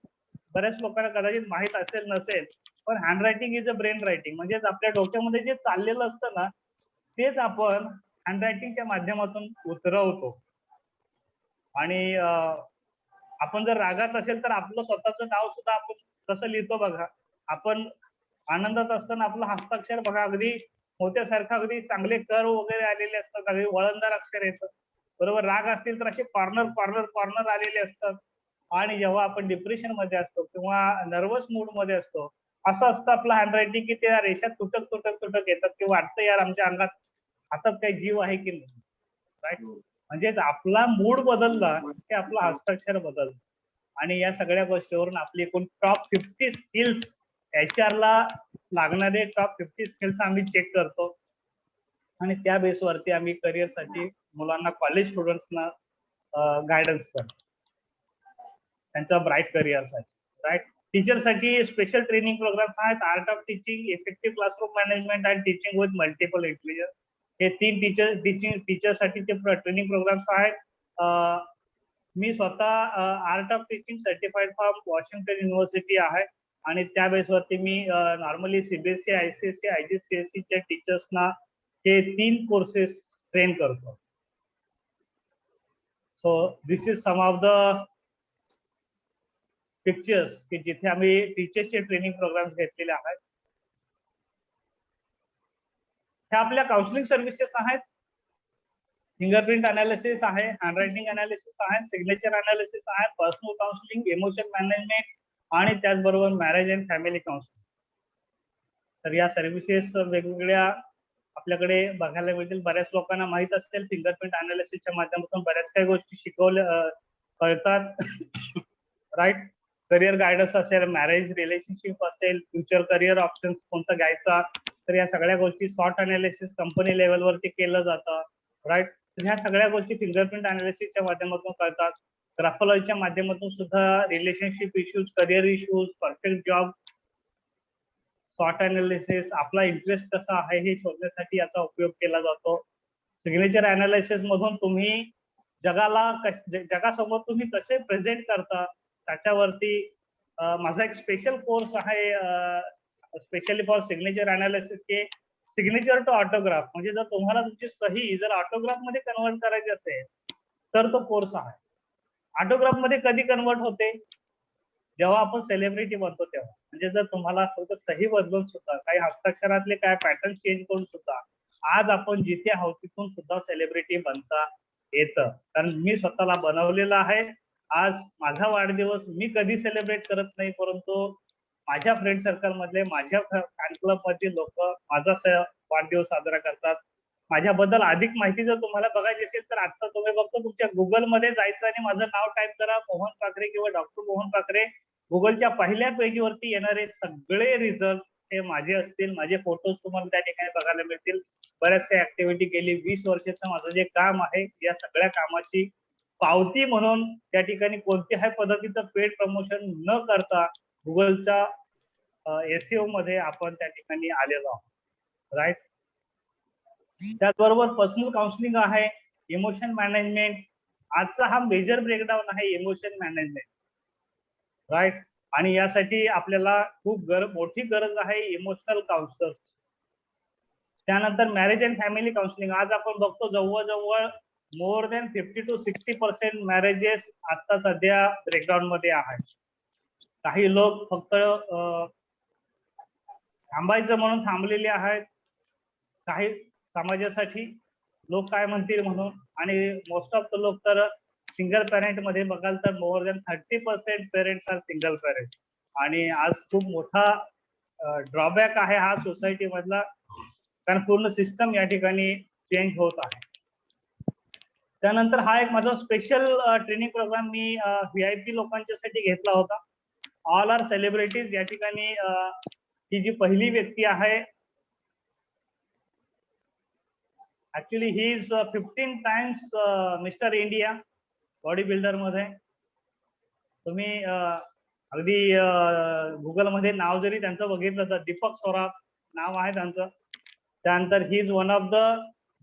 बऱ्याच लोकांना कदाचित माहित असेल नसेल, पण handwriting is a brain writing, म्हणजे आपल्या डोक्यामध्ये जे चाललेलं असतं ना, तेच आपण हँडरायटिंगच्या माध्यमातून उतरवतो. आणि आपण जर रागात असेल तर आपलं स्वतःचं नाव सुद्धा आपण कसं लिहितो बघा. आपण आनंदात असताना आपलं हस्ताक्षर बघा, अगदी मोत्यासारखं अगदी चांगले कर्व वगैरे आलेले असतात, अगदी वळणदार अक्षर येतं, बरोबर. राग असतील तर असे कॉर्नर कॉर्नर कॉर्नर आलेले असतात. आणि जेव्हा आपण डिप्रेशन मध्ये असतो किंवा नर्वस मूड मध्ये असतो, असं असतं आपलं हँडरायटिंग की त्या रेषा तुटक तुटक तुटक येतात, की वाटतं यार आमच्या अंगात हातात काही जीव आहे की नाही, राईट. म्हणजेच आपला मूड बदलला की आपलं हस्ताक्षर बदलतं. आणि या सगळ्या गोष्टीवरून आपली एकूण टॉप 50 स्किल्स, HR ला लागणारे टॉप 50 स्किल्स आम्ही चेक करतो. आणि त्या बेसवरती आम्ही करिअरसाठी मुलांना, कॉलेज स्टुडंट्सना गायडन्स करतो त्यांचा ब्राईट करिअरसाठी, राईट. टीचरसाठी स्पेशल ट्रेनिंग प्रोग्राम्स आहेत, art of teaching, effective classroom management आणि टीचिंग विथ मल्टिपल इंटेलिजन्स. हे 3 टीचरसाठीचे ट्रेनिंग प्रोग्राम्स आहेत. मी स्वतः art of teaching certified from Washington university आहे. आणि त्या बेसवरती मी नॉर्मली CBSE, ICSE, IGCSE च्या टीचर्सना हे 3 कोर्सेस ट्रेन करतो. So this is some of the pictures की जिथे आम्ही टीचर्सचे ट्रेनिंग प्रोग्राम घेतलेले आहेत. ह्या आपल्या काउन्सिलिंग सर्व्हिसेस आहेत. फिंगरप्रिंट अनालिसिस आहे, हँडरायटिंग अनालिसिस आहे, सिग्नेचर अनालिसिस आहे, पर्सनल काउन्सिलिंग, इमोशन मॅनेजमेंट आणि त्याचबरोबर मॅरेज अँड फॅमिली काउन्सिलिंग. तर या सर्व्हिसेस वेगवेगळ्या आपल्याकडे बघायला मिळतील. बऱ्याच लोकांना माहित असेल फिंगरप्रिंट अनालिसिसच्या माध्यमातून बऱ्याच काही गोष्टी शिकवल्या कळतात, राईट. करिअर गायडन्स असेल, मॅरेज रिलेशनशिप असेल, फ्युचर करिअर ऑप्शन्स कोणता घ्यायचा, तर या सगळ्या गोष्टी सॉर्ट अनालिसिस कंपनी लेवलवरती केलं जातं, राईट. तर ह्या सगळ्या गोष्टी फिंगरप्रिंट अनालिसिसच्या माध्यमातून कळतात. ग्राफोलॉजीच्या माध्यमातून सुद्धा relationship issues, career issues, perfect job, sort analysis, आपला इंटरेस्ट कसा आहे हे शोधण्यासाठी याचा उपयोग केला जातो. सिग्नेचर अनालिसिस मधून तुम्ही जगासमोर तुम्ही कसे प्रेझेंट करता त्याच्यावरती माझा एक स्पेशल कोर्स आहे, स्पेशली फॉर सिग्नेचर अनालिसिस, के सिग्नेचर टू ऑटोग्राफ. म्हणजे जर तुम्हाला तुमची सही जर ऑटोग्राफ मध्ये कन्वर्ट करायची असेल तर तो कोर्स आहे. ऑटोग्राफ मध्ये कधी कन्वर्ट होते, जेव्हा आपण सेलिब्रिटी बनतो तेव्हा. म्हणजे जर तुम्हाला फक्त सही बदलून सुद्धा, काही हस्ताक्षरातले काय पॅटर्न चेंज करून सुद्धा आज आपण जिथे आहोत तिथून सुद्धा सेलिब्रिटी बनता येतं. कारण मी स्वतःला बनवलेलं आहे. आज माझा वाढदिवस मी कधी सेलिब्रेट करत नाही, परंतु माझ्या फ्रेंड सर्कल मधले, माझ्या फॅन क्लब मधील लोक माझा वाढदिवस साजरा करतात. माझ्याबद्दल अधिक माहिती जर तुम्हाला बघायची असेल तर आता तुम्ही फक्त तुमच्या गुगल मध्ये जायचं आणि माझं नाव टाईप करा, मोहन काकरे किंवा डॉक्टर मोहन काकरे. गुगलच्या पहिल्या पेजवरती येणारे सगळे रिझल्ट हे माझे असतील. माझे फोटोज तुम्हाला त्या ठिकाणी बघायला मिळतील. बऱ्याच काही ऍक्टिव्हिटी केली, 20 वर्षाचं माझं जे काम आहे, या सगळ्या कामाची पावती म्हणून त्या ठिकाणी कोणत्याही पद्धतीचं पेड प्रमोशन न करता गुगलच्या SEO मध्ये आपण त्या ठिकाणी आलेलो आहोत, राईट. त्याचबरोबर पर्सनल काउन्सिलिंग आहे, इमोशन मॅनेजमेंट. आजचा हा मेजर ब्रेकडाऊन आहे इमोशन मॅनेजमेंट, राईट. आणि यासाठी आपल्याला खूप मोठी गरज आहे इमोशनल काउन्सिलर. त्यानंतर मॅरेज अँड फॅमिली काउन्सिलिंग. आज आपण बघतो जवळजवळ मोर दॅन 50 to 60% मॅरेजेस आता सध्या ब्रेकडाऊन मध्ये आहेत. काही लोक फक्त थांबायचं म्हणून थांबलेले आहेत, काही समाजासाठी लोक काय म्हणतील म्हणून. आणि मोस्ट ऑफ द लोक तर सिंगल पॅरेंट मध्ये बघाल तर more than 30% parents are single parent. आणि आज खूप मोठा ड्रॉबॅक आहे हा सोसायटी मधला, कारण पूर्ण सिस्टम या ठिकाणी चेंज होत आहे. त्यानंतर हा एक माझा स्पेशल ट्रेनिंग प्रोग्राम मी VIP लोकांच्यासाठी घेतला होता. All are celebrities. या ठिकाणी ही जी पहिली व्यक्ती आहे, actually he is 15 times mister India body builder मध्ये. तुम्ही अगदी गुगलमध्ये नाव जरी त्यांचं बघितलं तर दीपक सोराब नाव आहे त्यांचं. त्यानंतर he is one of the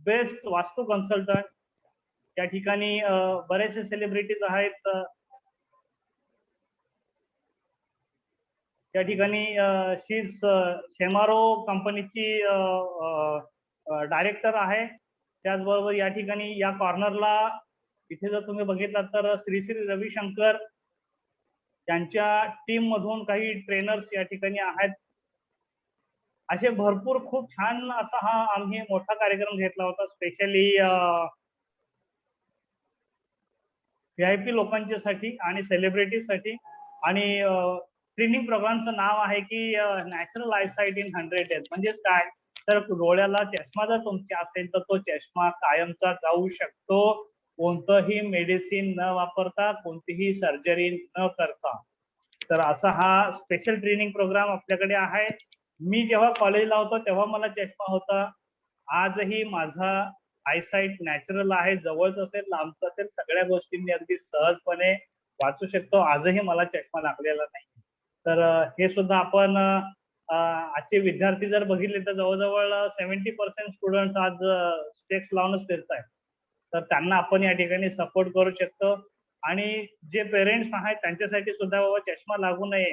best वास्तू कन्सल्टंट. त्या ठिकाणी बरेचसे सेलिब्रिटीज आहेत. त्या ठिकाणी शीज शेमारो कंपनीची डायरेक्टर आहे. त्याचबरोबर या ठिकाणी या कॉर्नरला इथे जर तुम्ही बघितलात तर श्री श्री रविशंकर त्यांच्या टीम मधून काही ट्रेनर्स या ठिकाणी आहेत. असे भरपूर खूप छान असा हा आम्ही मोठा कार्यक्रम घेतला होता, स्पेशली VIP लोकांच्यासाठी आणि सेलिब्रिटीसाठी. आणि ट्रेनिंग प्रोग्रामचं नाव आहे की नॅचरल आयसाइट इन 100 डेज. म्हणजेच काय, तर डोळ्याला चष्मा जर तुमचा असेल तर तो चष्मा कायमचा जाऊ शकतो, कोणतंही मेडिसिन न वापरता, कोणतीही सर्जरी न करता. तर असा हा स्पेशल ट्रेनिंग प्रोग्राम आपल्याकडे आहे. मी जेव्हा कॉलेजला होतो तेव्हा मला चष्मा होता. आजही माझा आयसाइट नॅचरल आहे. जवळच असेल लांबच असेल सगळ्या गोष्टी मी अगदी सहजपणे वाचू शकतो. आजही मला चष्मा लागलेला नाही. तर हे सुद्धा आपण आजचे विद्यार्थी जर बघितले तर जवळजवळ 70% स्टुडंट्स आज स्पेक्स लावूनच फिरत आहेत. तर त्यांना आपण या ठिकाणी सपोर्ट करू शकतो. आणि जे पेरेंट्स आहेत त्यांच्यासाठी सुद्धा बाबा चष्मा लागू नये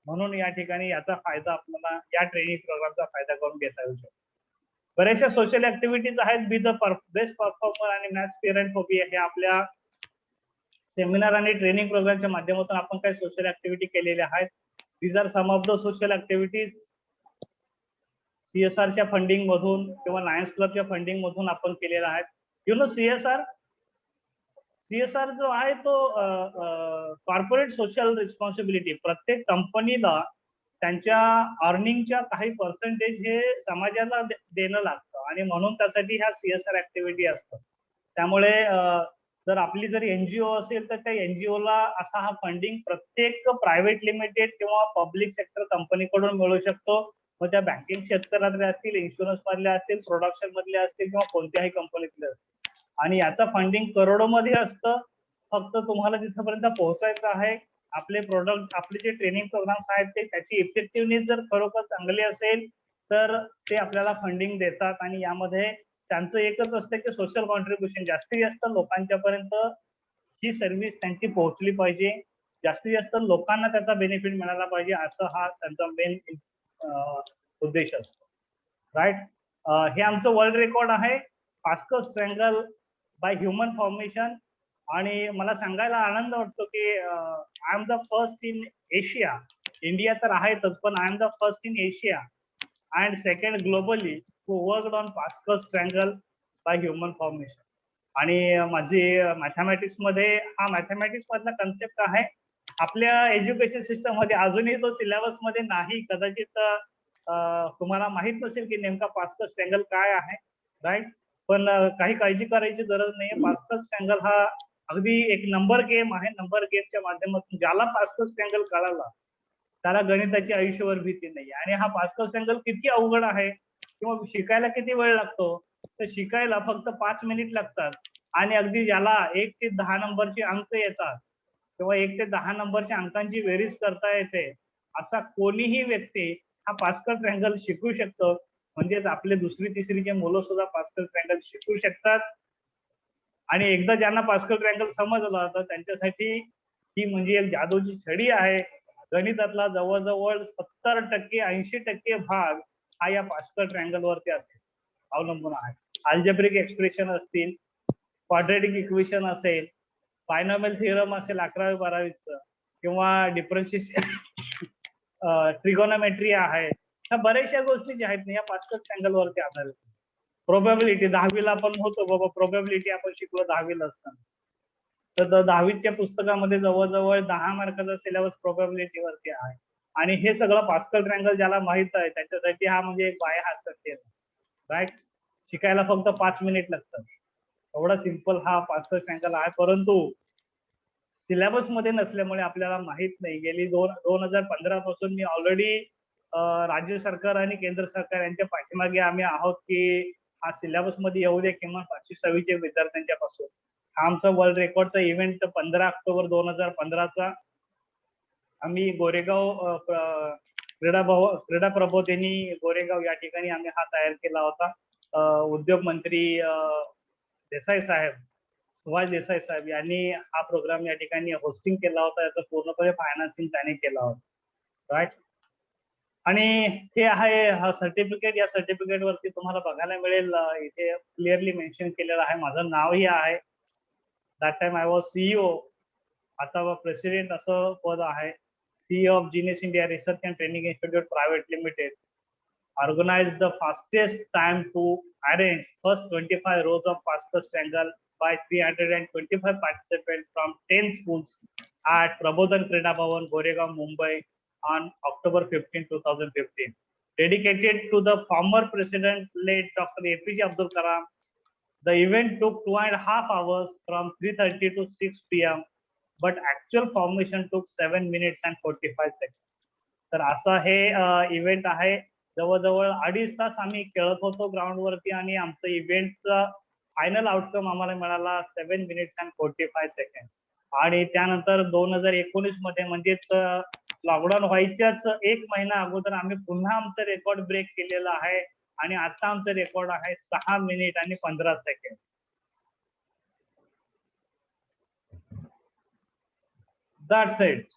म्हणून या ठिकाणी याचा फायदा आपल्याला या ट्रेनिंग प्रोग्रामचा फायदा करून घेता येऊ शकतो. बऱ्याचशा सोशल ऍक्टिव्हिटीज आहेत. बी द बेस्ट परफॉर्मर आणि मॅच पेरेंट फोबिया हे आपल्या सेमिनार आणि ट्रेनिंग प्रोग्रामच्या माध्यमातून आपण काही सोशल ऍक्टिव्हिटी केलेल्या आहेत. These are some of the social activities. CSRच्या फंडिंग मधून किंवा लायन्स क्लबच्या फंडिंग मधून आपण केलेला आहे. यु नो CSR जो आहे तो कॉर्पोरेट सोशल रिस्पॉन्सिबिलिटी. प्रत्येक कंपनीला त्यांच्या अर्निंगच्या काही पर्सेंटेज हे समाजाला देणं लागतं आणि म्हणून त्यासाठी ह्या CSR ऍक्टिव्हिटी असतात. त्यामुळे जर आपली जर NGO असेल तर त्या NGOला असा हा फंडिंग प्रत्येक प्रायव्हेट लिमिटेड किंवा पब्लिक सेक्टर कंपनीकडून मिळू शकतो. मग त्या बँकिंग क्षेत्रातले असतील, इन्शुरन्स मधले असतील, प्रोडक्शन मधले असतील किंवा कोणत्याही कंपनीतले असतील. आणि याचं फंडिंग करोडोमध्ये असतं. फक्त तुम्हाला तिथपर्यंत पोहोचायचं आहे. आपले प्रोडक्ट, आपले जे ट्रेनिंग प्रोग्राम्स आहेत ते त्याची इफेक्टिव्हनेस जर खरोखर चांगली असेल तर ते आपल्याला फंडिंग देतात. आणि यामध्ये त्यांचं एकच असतं की सोशल कॉन्ट्रीब्युशन जास्तीत जास्त लोकांच्यापर्यंत ही सर्व्हिस त्यांची पोहोचली पाहिजे, जास्तीत जास्त लोकांना त्याचा बेनिफिट मिळाला पाहिजे, असं हा त्यांचा मेन उद्देश असतो. राईट. हे आमचं वर्ल्ड रेकॉर्ड आहे, faster strangle by human formation. आणि मला सांगायला आनंद वाटतो की I am the first in Asia. India तर आहेतच, पण I am the first in Asia and second globally who worked on faster strangle by human formation. आणि माझी मॅथमॅटिक्स मध्ये हा मॅथमॅटिक्स मधला कन्सेप्ट आहे. आपल्या एज्युकेशन सिस्टम मध्ये अजूनही तो सिलेबस मध्ये नाही. कदाचित तुम्हाला माहित नसेल की नेमका फास्टर स्ट्रँगल काय आहे. राईट. पण काही काळजी करायची गरज नाही. फास्टर स्ट्रँगल हा अगदी एक नंबर गेम आहे. नंबर गेमच्या माध्यमातून ज्याला फास्टर स्ट्रँगल कळाला त्याला गणिताची आयुष्यभर भीती नाही. आणि हा फास्टर स्ट्रँगल किती अवघड आहे किंवा शिकायला किती वेळ लागतो, तर शिकायला फक्त 5 मिनिट लागतात. आणि अगदी ज्याला 1 ते 10 नंबरचे अंक येतात किंवा 1 ते 10 नंबरच्या अंकांची बेरीज करता येते, असा कोणीही व्यक्ती हा फास्टर स्ट्रँगल शिकू शकतो. म्हणजेच आपले 2री 3रीचे मुलं सुद्धा फास्टर स्ट्रँगल शिकू शकतात. आणि एकदा ज्यांना फास्टर स्ट्रँगल समजलं तर त्यांच्यासाठी ही म्हणजे एक जादूची छडी आहे. गणितातला जवळजवळ 70% 80% भाग हा या फास्टर स्ट्रँगल वरती अवलंबून आहे. अल्जेब्रिक एक्सप्रेशन असतील, क्वाड्रॅटिक इक्वेशन असेल, बायनॉमियल थिअरम असेल 11वी 12वीचं, किंवा डिफरन्शिएशन ट्रिगोनोमेट्री आहे. ह्या बऱ्याचशा गोष्टी ज्या आहेत ना या फास्टर स्ट्रँगल वरती आधारित. प्रोबॅबिलिटी 10वीला आपण होतो बाबा, प्रोबॅबिलिटी आपण शिकलो 10वीला असताना. तर 10वीच्या पुस्तकामध्ये जवळजवळ 10 मार्काचा सिलेबस प्रोबॅबिलिटी वरती आहे. आणि हे सगळं फास्टर स्ट्रँगल ज्याला माहित आहे त्याच्यासाठी हा म्हणजे एक बाय हात खेळ. राईट. शिकायला फक्त 5 मिनिट लागतात. एवढा सिंपल हा फास्टर स्ट्रँगल आहे. परंतु सिलेबस मध्ये नसल्यामुळे आपल्याला माहित नाही. गेली 2015 पासून मी ऑलरेडी राज्य सरकार आणि केंद्र सरकार यांच्या पाठीमागे आम्ही आहोत की हा सिलेबस मध्ये येऊ दे किमान 5वी-6वीच्या विद्यार्थ्यांच्या पासून. हा आमचा वर्ल्ड रेकॉर्डचा इव्हेंट 15 ऑक्टोबर 2015चा आम्ही गोरेगाव क्रीडा प्रबोधिनी गोरेगाव या ठिकाणी आम्ही हा तयार केला होता. उद्योग मंत्री देसाई साहेब, सुभाष देसाई साहेब यांनी हा प्रोग्राम या ठिकाणी होस्टिंग केला होता. याचं पूर्णपणे फायनान्सिंग त्याने केला होता, राईट. आणि हे आहे हा सर्टिफिकेट. या सर्टिफिकेट वरती तुम्हाला बघायला मिळेल इथे क्लिअरली मेन्शन केलेलं आहे. माझं नावही आहे. That time I was CEO, आता प्रेसिडेंट असं पद आहे. CEO of genius India research and training institute private limited. Organized the fastest time to arrange first 25 rows of fastest angle by 325 participants from 10 schools at Prabodhan Krida Bhavan, Goregaon, Mumbai on October 15, 2015. Dedicated to the former president late Dr. APJ Abdul Kalam, the event took 2.5 hours from 3:30 to 6 p.m. but actual formation took 7 minutes and 45 seconds. तर असा हे event आहे. जवळजवळ 2.5 तास आम्ही खेळत होतो ground वरती आणि आमचं इव्हेंटचा फायनल आउटकम आम्हाला मिळाला 7 मिनिट्स अँड 45 सेकंड. आणि त्यानंतर 2019 मध्ये म्हणजेच लॉकडाऊन व्हायच्याच 1 महिना अगोदर आम्ही पुन्हा आमचं रेकॉर्ड ब्रेक केलेलं आहे आणि आता आमचं रेकॉर्ड आहे 6 मिनिट आणि 15 सेकंड. That's it.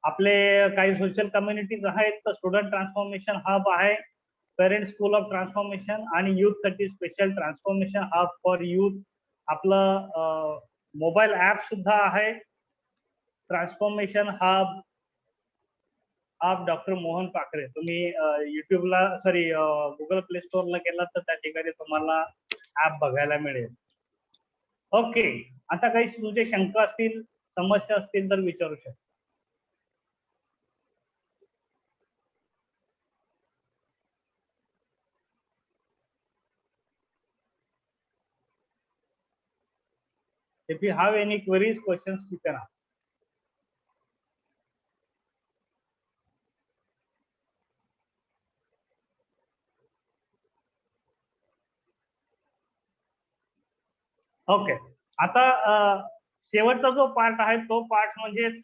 आपले काही सोशल कम्युनिटीज आहेत. तर स्टुडंट ट्रान्सफॉर्मेशन हब आहे, पेरेंट स्कूल ऑफ ट्रान्सफॉर्मेशन आणि युथ साठी special transformation hub for youth. आपलं मोबाईल ऍप सुद्धा आहे, transformation hub of doctor Mohan पाखरे. तुम्ही युट्यूबला गुगल प्ले स्टोअरला गेलात तर त्या ठिकाणी तुम्हाला ऍप बघायला मिळेल. ओके, आता काही तुमचे शंका असतील, समस्या असतील तर विचारू शकता. If you have any queries, questions, you can ask. Okay, आता शेवटचा जो पार्ट आहे तो पार्ट म्हणजेच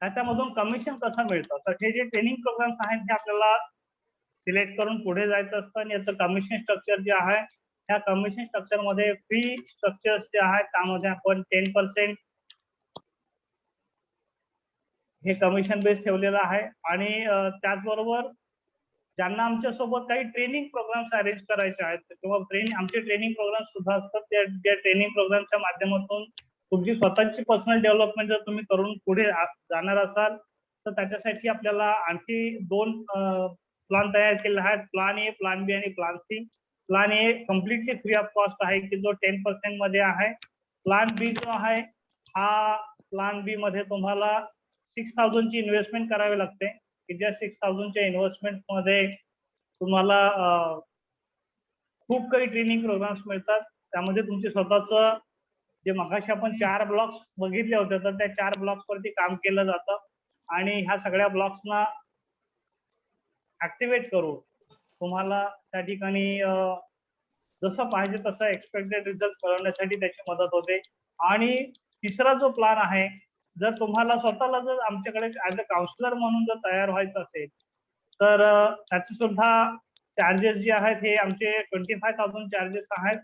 त्याच्यामधून कमिशन कसं मिळतं. तर हे जे ट्रेनिंग प्रोग्राम्स आहेत ते आपल्याला सिलेक्ट करून पुढे जायचं असतं आणि याचं कमिशन स्ट्रक्चर जे आहे त्या कमिशन स्ट्रक्चर मध्ये फी स्ट्रक्चर्स जे आहेत त्यामध्ये आपण 10% हे कमिशन बेस ठेवलेलं आहे. आणि त्याचबरोबर ज्यांना आमच्या सोबत काही ट्रेनिंग प्रोग्राम्स अरेंज करायचे आहेत किंवा आमचे ट्रेनिंग प्रोग्राम सुद्धा असतात, त्या ट्रेनिंग प्रोग्रामच्या माध्यमातून तुमची स्वतःची पर्सनल डेव्हलपमेंट जर तुम्ही करून पुढे जाणार असाल तर त्याच्यासाठी आपल्याला आणखी 2 प्लॅन तयार केले आहेत, प्लॅन ए, प्लॅन बी आणि plan C. Plan A completely free of cost आहे की जो 10% मध्ये आहे. प्लॅन बी जो आहे हा प्लॅन बी मध्ये तुम्हाला 6,000 ची इन्व्हेस्टमेंट करावी लागते की ज्या 6,000 च्या इन्व्हेस्टमेंट मध्ये तुम्हाला खूप काही ट्रेनिंग प्रोग्राम्स मिळतात. त्यामध्ये तुमचे स्वतःच जे मगाशी आपण 4 ब्लॉक्स बघितले होते तर त्या 4 ब्लॉक्स वरती काम केलं जातं आणि ह्या सगळ्या ब्लॉक्सना ऍक्टिव्हेट करून तुम्हाला त्या ठिकाणी जसं पाहिजे तसं एक्सपेक्टेड रिझल्ट मिळवण्यासाठी त्याची मदत होते. आणि तिसरा जो प्लॅन आहे, जर तुम्हाला स्वतःला जर आमच्याकडे ऍज अ काउन्सिलर म्हणून जर तयार व्हायचं असेल तर त्याचे सुद्धा चार्जेस जे आहेत हे आमचे 25,000 चार्जेस आहेत.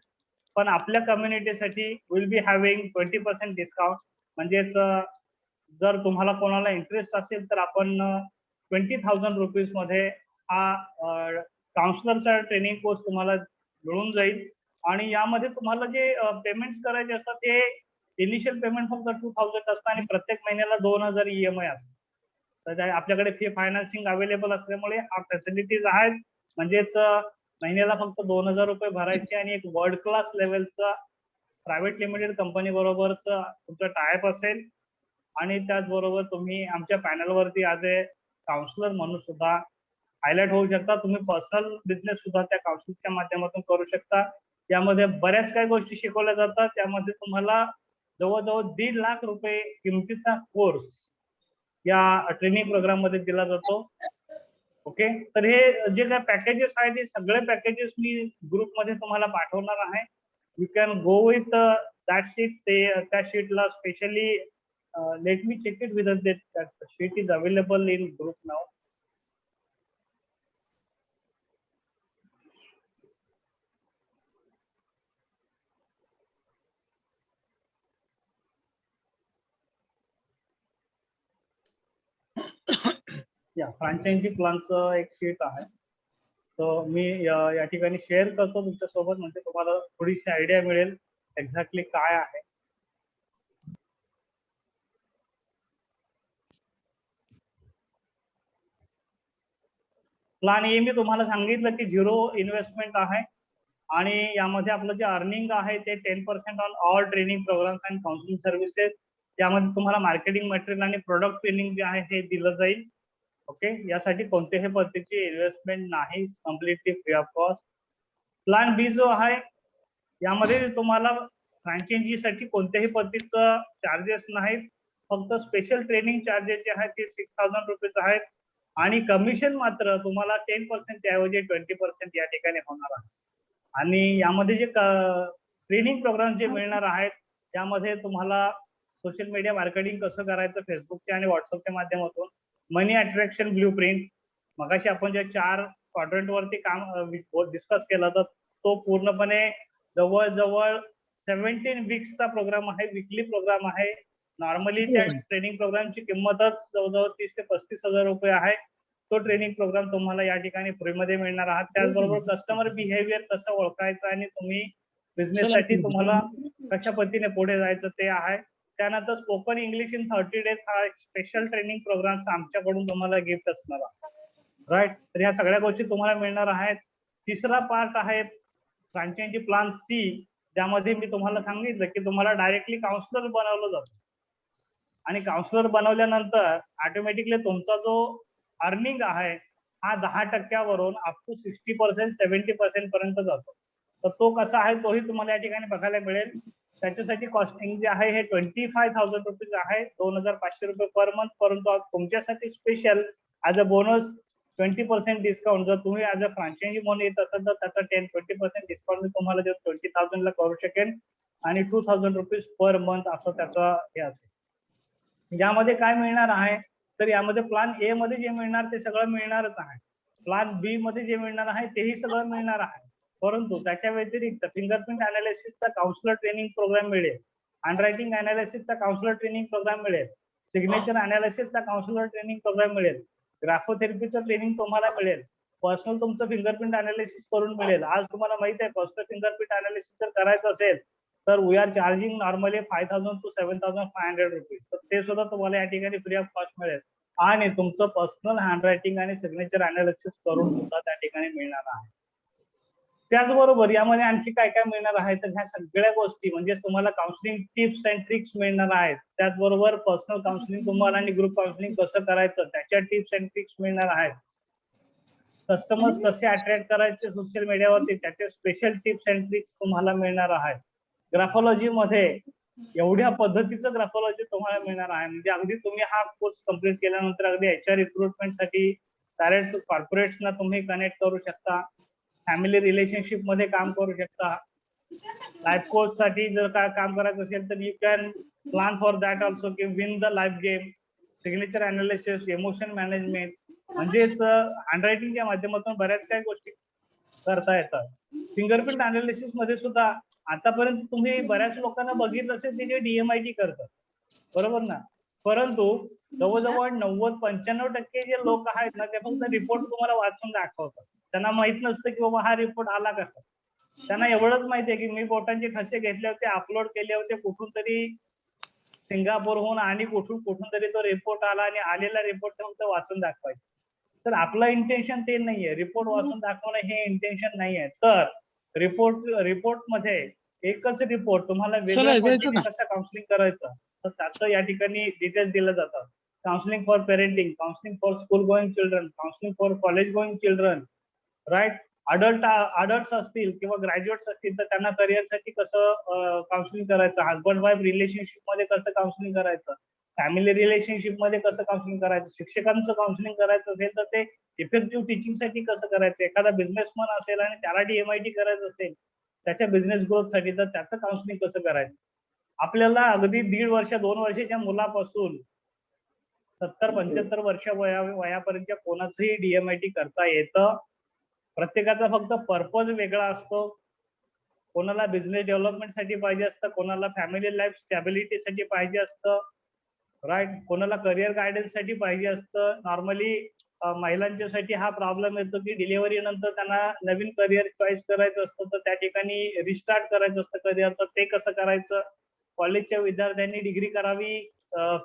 पण आपल्या कम्युनिटीसाठी विल बी हॅव्हिंग 20% डिस्काउंट. म्हणजेच जर तुम्हाला कोणाला इंटरेस्ट असेल तर आपण 20,000 रुपीज मध्ये हा काउन्सिलरचा ट्रेनिंग कोर्स तुम्हाला मिळून जाईल. आणि यामध्ये तुम्हाला जे पेमेंट्स करायचे असतात ते इनिशियल पेमेंट फक्त 2,000 असतं आणि प्रत्येक महिन्याला 2,000 EMI असतं. तर आपल्याकडे फी फायनान्सिंग अवेलेबल असल्यामुळे हा फॅसिलिटीज आहेत. म्हणजेच महिन्याला फक्त 2,000 रुपये भरायचे आणि एक वर्ल्ड क्लास लेवलचा प्रायव्हेट लिमिटेड कंपनी बरोबरच तुमचा टायअप असेल. आणि त्याचबरोबर तुम्ही आमच्या पॅनलवरती ॲज ए काउन्सिलर म्हणून सुद्धा हायलाइट होऊ शकता. तुम्ही पर्सनल बिझनेस सुद्धा त्या काउन्सिलच्या माध्यमातून करू शकता. यामध्ये बऱ्याच काही गोष्टी शिकवल्या जातात. त्यामध्ये तुम्हाला जवळजवळ 1.5 लाख रुपये किमतीचा कोर्स या ट्रेनिंग प्रोग्राम मध्ये दिला जातो. ओके, तर हे जे काही पॅकेजेस आहेत, हे सगळे पॅकेजेस मी ग्रुपमध्ये तुम्हाला पाठवणार आहे. You can go with that sheet. त्या शीटला specially let me check it with that sheet is available in group नाव. या फ्रँचायझी प्लॅनचं एक शीट आहे. सो मी या ठिकाणी शेअर करतो तुमच्यासोबत, म्हणजे तुम्हाला थोडीशी आयडिया मिळेल एक्झॅक्टली काय आहे. प्लॅन ए मी तुम्हाला सांगितलं की 0 इन्व्हेस्टमेंट आहे आणि यामध्ये आपलं जे अर्निंग आहे ते 10% on all training programs and counselling services. यामध्ये तुम्हाला मार्केटिंग मटेरियल आणि प्रोडक्ट ट्रेनिंग जे आहे हे दिलं जाईल. ओके, यासाठी कोणत्याही पद्धतीची इन्व्हेस्टमेंट नाही, completely free of cost. Plan B जो आहे यामध्ये तुम्हाला फ्रँचायझीसाठी कोणत्याही पद्धतीचं चार्जेस नाहीत. फक्त स्पेशल ट्रेनिंग चार्जेस जे आहेत ते 6,000 रुपीज आहेत आणि कमिशन मात्र तुम्हाला 10% ऐवजी 20% या ठिकाणी होणार आहे. आणि यामध्ये जे ट्रेनिंग प्रोग्राम जे मिळणार आहेत त्यामध्ये तुम्हाला सोशल मीडिया मार्केटिंग कसं करायचं फेसबुकच्या आणि व्हॉट्सअपच्या माध्यमातून, मनी अट्रॅक्शन ब्ल्यू प्रिंट, मगाशी आपण जे 4 क्वाड्रंट वरती काम डिस्कस केला तर तो पूर्णपणे जवळजवळ 17 वीक्सचा प्रोग्राम आहे, वीकली प्रोग्राम आहे. नॉर्मली त्या ट्रेनिंग प्रोग्रामची किंमतच जवळजवळ 30 ते 35,000 रुपये आहे. तो ट्रेनिंग प्रोग्राम तुम्हाला या ठिकाणी फ्रीमध्ये मिळणार आहात. त्याचबरोबर कस्टमर बिहेवियर कसं ओळखायचं आणि तुम्ही बिझनेससाठी तुम्हाला कशा पद्धतीने पुढे जायचं ते आहे. त्यानंतर स्पोकन इंग्लिश इन 30 डेज हा एक स्पेशल ट्रेनिंग प्रोग्राम आमच्याकडून तुम्हाला गिफ्ट असणार आहे. राईट, तर ह्या सगळ्या गोष्टी तुम्हाला मिळणार आहेत. तिसरा पार्ट आहे फ्रँचायझी प्लॅन सी, ज्यामध्ये मी तुम्हाला सांगितलं की तुम्हाला डायरेक्टली काउन्सिलर बनवलं जातं आणि काउन्सिलर बनवल्यानंतर ऑटोमॅटिकली तुमचा जो अर्निंग आहे हा 10% अप टू 60% 70% पर्यंत जातो. तर तो कसा आहे तोही तुम्हाला या ठिकाणी बघायला मिळेल. त्याच्यासाठी कॉस्टिंग जे आहे हे 25,000 रुपीज आहे, 2,500 रुपये पर मंथ. परंतु तुमच्यासाठी special as a bonus 20% discount, जर तुम्ही ऍज अ फ्रँचायझी म्हणून येत असाल तर त्याचा 10-20% डिस्काउंट मी तुम्हाला 20,000 ला करू शकेन आणि 2,000 रुपीज पर मंथ असं त्याचा हे असेल. यामध्ये काय मिळणार आहे तर यामध्ये प्लॅन ए मध्ये जे मिळणार ते सगळं मिळणारच आहे. प्लॅन बी मध्ये जे मिळणार आहे तेही सगळं मिळणार आहे. परंतु त्याच्या व्यतिरिक्त फिंगरप्रिंट अनालिसिसचा काउन्सिलर ट्रेनिंग प्रोग्राम मिळेल, हँडरायटिंग अनालिसिसचा काउन्सिलर ट्रेनिंग प्रोग्राम मिळेल, सिग्नेचर अनालिसिसचा काउन्सिलर ट्रेनिंग प्रोग्राम मिळेल, ग्राफोथेरपीचं ट्रेनिंग तुम्हाला मिळेल, पर्सनल तुमचं फिंगरप्रिंट अनालिसिस करून मिळेल. आज तुम्हाला माहित आहे पर्सनल फिंगरप्रिंट अनालिसिस जर करायचं असेल तर we are charging normally 5,000 to 7,500 rupees. तर ते सुद्धा तुम्हाला या ठिकाणी फ्री ऑफ कॉस्ट मिळेल आणि तुमचं पर्सनल हँडरायटिंग आणि सिग्नेचर अनालिसिस करून सुद्धा त्या ठिकाणी मिळणार आहे. त्याचबरोबर यामध्ये आणखी काय काय मिळणार आहे तर ह्या सगळ्या गोष्टी म्हणजे तुम्हाला काउन्सिलिंग टिप्स अँड ट्रिक्स मिळणार आहेत. त्याचबरोबर पर्सनल काउन्सिलिंग तुम्हाला आणि ग्रुप काउन्सिलिंग कसं करायचं त्याच्या टिप्स अँड ट्रिक्स मिळणार आहेत. कस्टमर्स कसे अट्रॅक्ट करायचे सोशल मीडियावरती त्याचे स्पेशल टिप्स अँड ट्रिक्स तुम्हाला मिळणार आहेत. ग्राफोलॉजी मध्ये एवढ्या पद्धतीचं ग्राफोलॉजी तुम्हाला मिळणार आहे, म्हणजे अगदी तुम्ही हा कोर्स कम्प्लीट केल्यानंतर अगदी HR रिक्रुटमेंटसाठी डायरेक्ट कॉर्पोरेट्सना तुम्ही कनेक्ट करू शकता, फॅमिली रिलेशनशिप मध्ये काम करू शकता, लाईफ कोच साठी जर काय काम करायचं असेल तर you can plan for that also की win the life game, signature analysis, emotion management, म्हणजेच हँडरायटिंगच्या माध्यमातून बऱ्याच काही गोष्टी करता येतात. फिंगरप्रिंट अनालिसिस मध्ये सुद्धा आतापर्यंत तुम्ही बऱ्याच लोकांना बघितलं असेल ते जे DMIT करतात, बरोबर ना, परंतु जवळजवळ 90-95% जे लोक आहेत ना ते फक्त रिपोर्ट तुम्हाला वाचून दाखवतात. त्यांना माहित नसतं की बाबा हा रिपोर्ट आला कसा. त्यांना एवढंच माहिती आहे की मी बोटांचे ठसे घेतले होते, अपलोड केले होते कुठून तरी सिंगापूरहून आणि कुठून तरी तो रिपोर्ट आला आणि आलेला रिपोर्ट फक्त वाचून दाखवायचा. तर आपलं इंटेन्शन ते नाहीये, रिपोर्ट वाचून दाखवणं हे इंटेन्शन नाहीये. तर रिपोर्ट मध्ये एकच रिपोर्ट तुम्हाला वेगळ्या पद्धतीने कसं काउन्सिलिंग करायचं तर त्याचं या ठिकाणी डिटेल्स दिलं जातं. Counselling for parenting, counselling for school going children, counselling for college going children, right, adults असतील किंवा ग्रॅज्युएट्स असतील तर त्यांना करिअरसाठी कसं काउन्सिलिंग करायचं, हजबंड वाईफ रिलेशनशिप मध्ये कसं काउन्सिलिंग करायचं, फॅमिली रिलेशनशिप मध्ये कसं काउन्सिलिंग करायचं, शिक्षकांचं काउन्सिलिंग करायचं असेल तर ते इफेक्टिव्ह टीचिंगसाठी कसं करायचं, एखादा बिझनेसमन असेल आणि त्याला DMIT करायचं असेल त्याच्या बिझनेस ग्रोथसाठी तर त्याचं काउन्सिलिंग कसं करायचं. आपल्याला अगदी 1.5 वर्ष 2 वर्षाच्या मुलापासून 70-75 वर्ष वयापर्यंतच्या कोणाचंही DMIT करता येतं. प्रत्येकाचा फक्त पर्पज वेगळा असतो. कोणाला बिझनेस डेव्हलपमेंटसाठी पाहिजे असतं, कोणाला फॅमिली लाईफ स्टॅबिलिटीसाठी पाहिजे असतं, राईट, कोणाला करिअर गायडन्ससाठी पाहिजे असतं. नॉर्मली महिलांच्यासाठी हा प्रॉब्लेम येतो की डिलिव्हरी नंतर त्यांना नवीन करिअर चॉईस करायचं असतं तर त्या ठिकाणी रिस्टार्ट करायचं असतं करिअर, तर ते कसं करायचं. कॉलेजच्या विद्यार्थ्यांनी डिग्री करावी,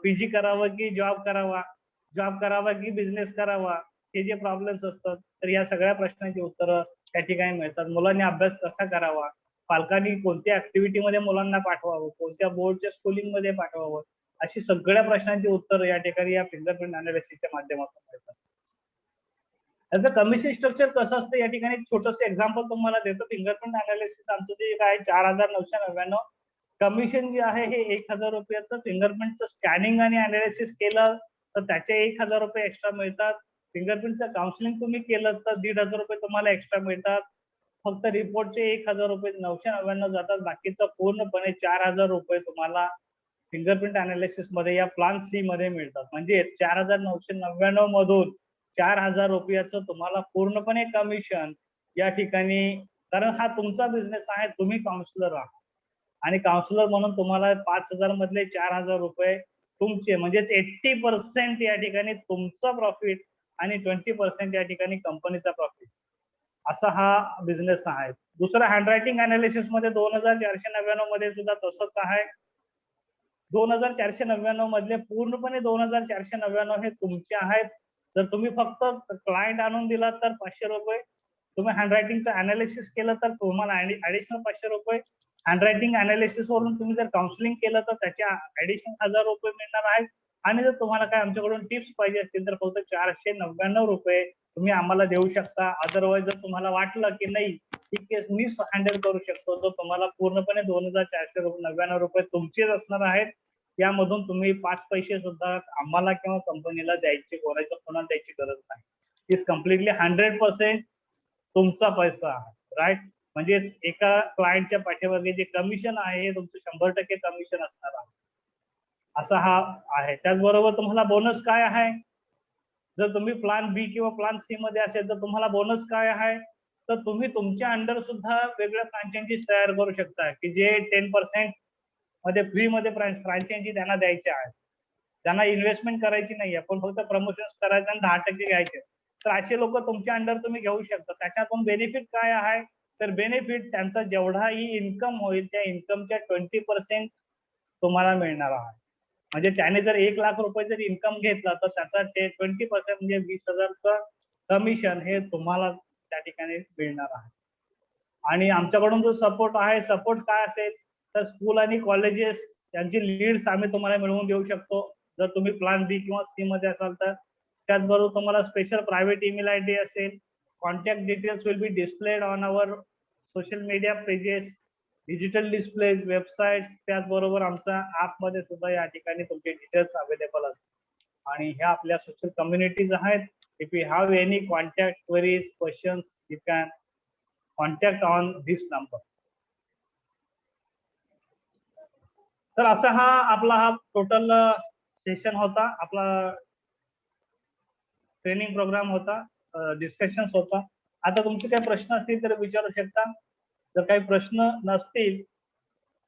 PG करावं की जॉब करावा की बिझनेस करावा, हे जे प्रॉब्लेम्स असतात तर या सगळ्या प्रश्नांची उत्तरं त्या ठिकाणी मिळतात. मुलांनी अभ्यास कसा करावा, पालकांनी कोणत्या ऍक्टिव्हिटीमध्ये मुलांना पाठवावं, कोणत्या बोर्डच्या स्कूलिंग मध्ये पाठवावं, अशी सगळ्या प्रश्नांची उत्तर या ठिकाणी या फिंगरप्रिंट अनालिसिसच्या माध्यमातून मिळतात. त्याचं कमिशन स्ट्रक्चर कसं असतं या ठिकाणी एक छोटंसं एक्झाम्पल तुम्हाला देतो. फिंगरप्रिंट अनालिसिस आमचं जे काय 4,999 कमिशन जे आहे हे 1,000 रुपयाचं. फिंगरप्रिंटचं स्कॅनिंग आणि अनालिसिस केलं तर त्याचे 1,000 रुपये एक्स्ट्रा मिळतात. फिंगरप्रिंटचं काउन्सिलिंग तुम्ही केलं तर 1,500 रुपये तुम्हाला एक्स्ट्रा मिळतात. फक्त रिपोर्टचे 1,000 रुपये 999 जातात, बाकीचं पूर्णपणे 4,000 रुपये तुम्हाला फिंगरप्रिंट अनालिसिस मध्ये या प्लान सी मध्ये मिळतात. म्हणजे 4,999 मधून 4,000 रुपयाचं तुम्हाला पूर्णपणे कमिशन या ठिकाणी, कारण हा तुमचा बिझनेस आहे, तुम्ही काउन्सिलर आहात आणि काउन्सिलर म्हणून तुम्हाला 5,000 मधले 4,000 रुपये तुमचे, म्हणजेच 80% या ठिकाणी तुमचं प्रॉफिट आणि 20% या ठिकाणी कंपनीचा प्रॉफिट, असा हा बिझनेस आहे. दुसरा हँडरायटिंग अनालिसिस मध्ये 2,499 मध्ये सुद्धा तसंच आहे. 2,499 मधले पूर्णपणे 2,499 हे तुमचे आहेत. जर तुम्ही फक्त क्लायंट आणून दिला तर 500 रुपये, तुम्ही हँडरायटिंगचं अनालिसिस केलं तर तुम्हाला ऍडिशनल 500 रुपये, हँडरायटिंग अनालिसिस वरून तुम्ही जर काउन्सिलिंग केलं तर त्याच्या ऍडिशनल 1,000 रुपये मिळणार आहेत. आणि जर तुम्हाला काय आमच्याकडून टिप्स पाहिजे असतील तर फक्त 499 रुपये तुम्ही आम्हाला देऊ शकता. अदरवाईज जर तुम्हाला वाटलं की नाही ही केस मीच हँडल करू शकतो तर तुम्हाला पूर्णपणे 2,499 रुपये तुमचेच असणार आहेत. यामधून तुम्ही 5 पैसे सुद्धा आम्हाला किंवा कंपनीला द्यायचे, कोणाला द्यायची गरज नाही. इज कम्प्लिटली 100% तुमचा पैसा आहे, राईट. म्हणजेच एका क्लायंटच्या पाठीमागे जे कमिशन आहे हे तुमचं 100% कमिशन असणार आहे, असा हा आहे. त्याचबरोबर तुम्हाला बोनस काय आहे, जर तुम्ही प्लान बी किंवा प्लान सी मध्ये असेल तर तुम्हाला बोनस काय आहे, तर तुम्ही तुमच्या अंडर सुद्धा वेगळ्या फ्रँचायझीज तयार करू शकता की जे 10% मध्ये फ्री मध्ये फ्रँचायझी त्यांना द्यायच्या आहेत, त्यांना इन्व्हेस्टमेंट करायची नाही, आपण फक्त प्रमोशन करायचं आणि 10% घ्यायचे. तर असे लोक तुमच्या अंडर तुम्ही घेऊ शकता. त्याच्यातून बेनिफिट काय आहे, तर बेनिफिट त्यांचा जेवढाही इन्कम होईल त्या इन्कमच्या 20% तुम्हाला मिळणार आहे. म्हणजे त्याने जर 1,00,000 रुपये जर इन्कम घेतला तर त्याचा 20% म्हणजे 20,000चं कमिशन हे तुम्हाला त्या ठिकाणी मिळणार आहे. आणि आमच्याकडून जो सपोर्ट आहे, सपोर्ट काय असेल तर स्कूल आणि कॉलेजेस यांची लीड्स आम्ही तुम्हाला मिळवून देऊ शकतो जर तुम्ही प्लान बी किंवा सी मध्ये असाल तर. त्याचबरोबर तुम्हाला स्पेशल प्रायव्हेट ईमेल आयडी असेल, contact details will be displayed on our social media pages, digital displays, websites. त्याचबरोबर आमच्या ऍपमध्ये सुद्धा या ठिकाणी तुमचे डिटेल्स अवेलेबल असतात. आणि ह्या आपल्या सोशल कम्युनिटीज आहेत. If you have any contact queries questions you can contact on this number. तर असा हा आपला टोटल सेशन होता, आपला ट्रेनिंग प्रोग्राम होता, डिस्कशन्स होता. आता तुमचे काही प्रश्न असतील तर विचारू शकता. जर काही प्रश्न नसतील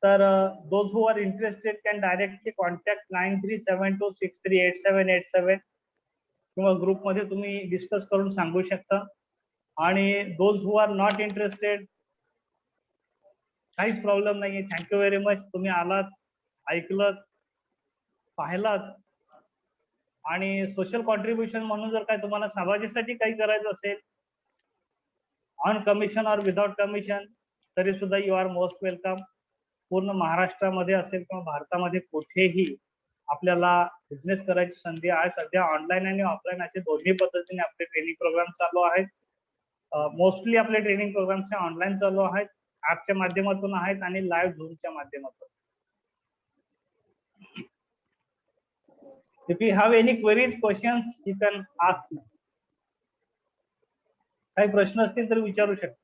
तर those who are interested can directly contact 9372638787 किंवा ग्रुपमध्ये तुम्ही डिस्कस करून सांगू शकता. आणि those who R not interested काहीच प्रॉब्लेम नाहीये. Thank you very much. तुम्ही आलात, ऐकलत, पाहिलात. आणि सोशल कॉन्ट्रीब्युशन म्हणून जर काय तुम्हाला समाजासाठी काही करायचं असेल ऑन कमिशन और विदाउट कमिशन तरी सुद्धा यू आर मोस्ट वेलकम. पूर्ण महाराष्ट्रामध्ये असेल किंवा भारतामध्ये कुठेही आपल्याला बिझनेस करायची संधी आहे. सध्या ऑनलाईन आणि ऑफलाईन असे दोन्ही पद्धतीने आपले ट्रेनिंग प्रोग्राम चालू आहेत. मोस्टली आपले ट्रेनिंग प्रोग्राम्स ऑनलाईन चालू आहेत, ऍपच्या माध्यमातून आहेत आणि लाईव्ह झूमच्या माध्यमातून. If you have any queries, questions, you can ask me. काही प्रश्न असतील तर विचारू शकता.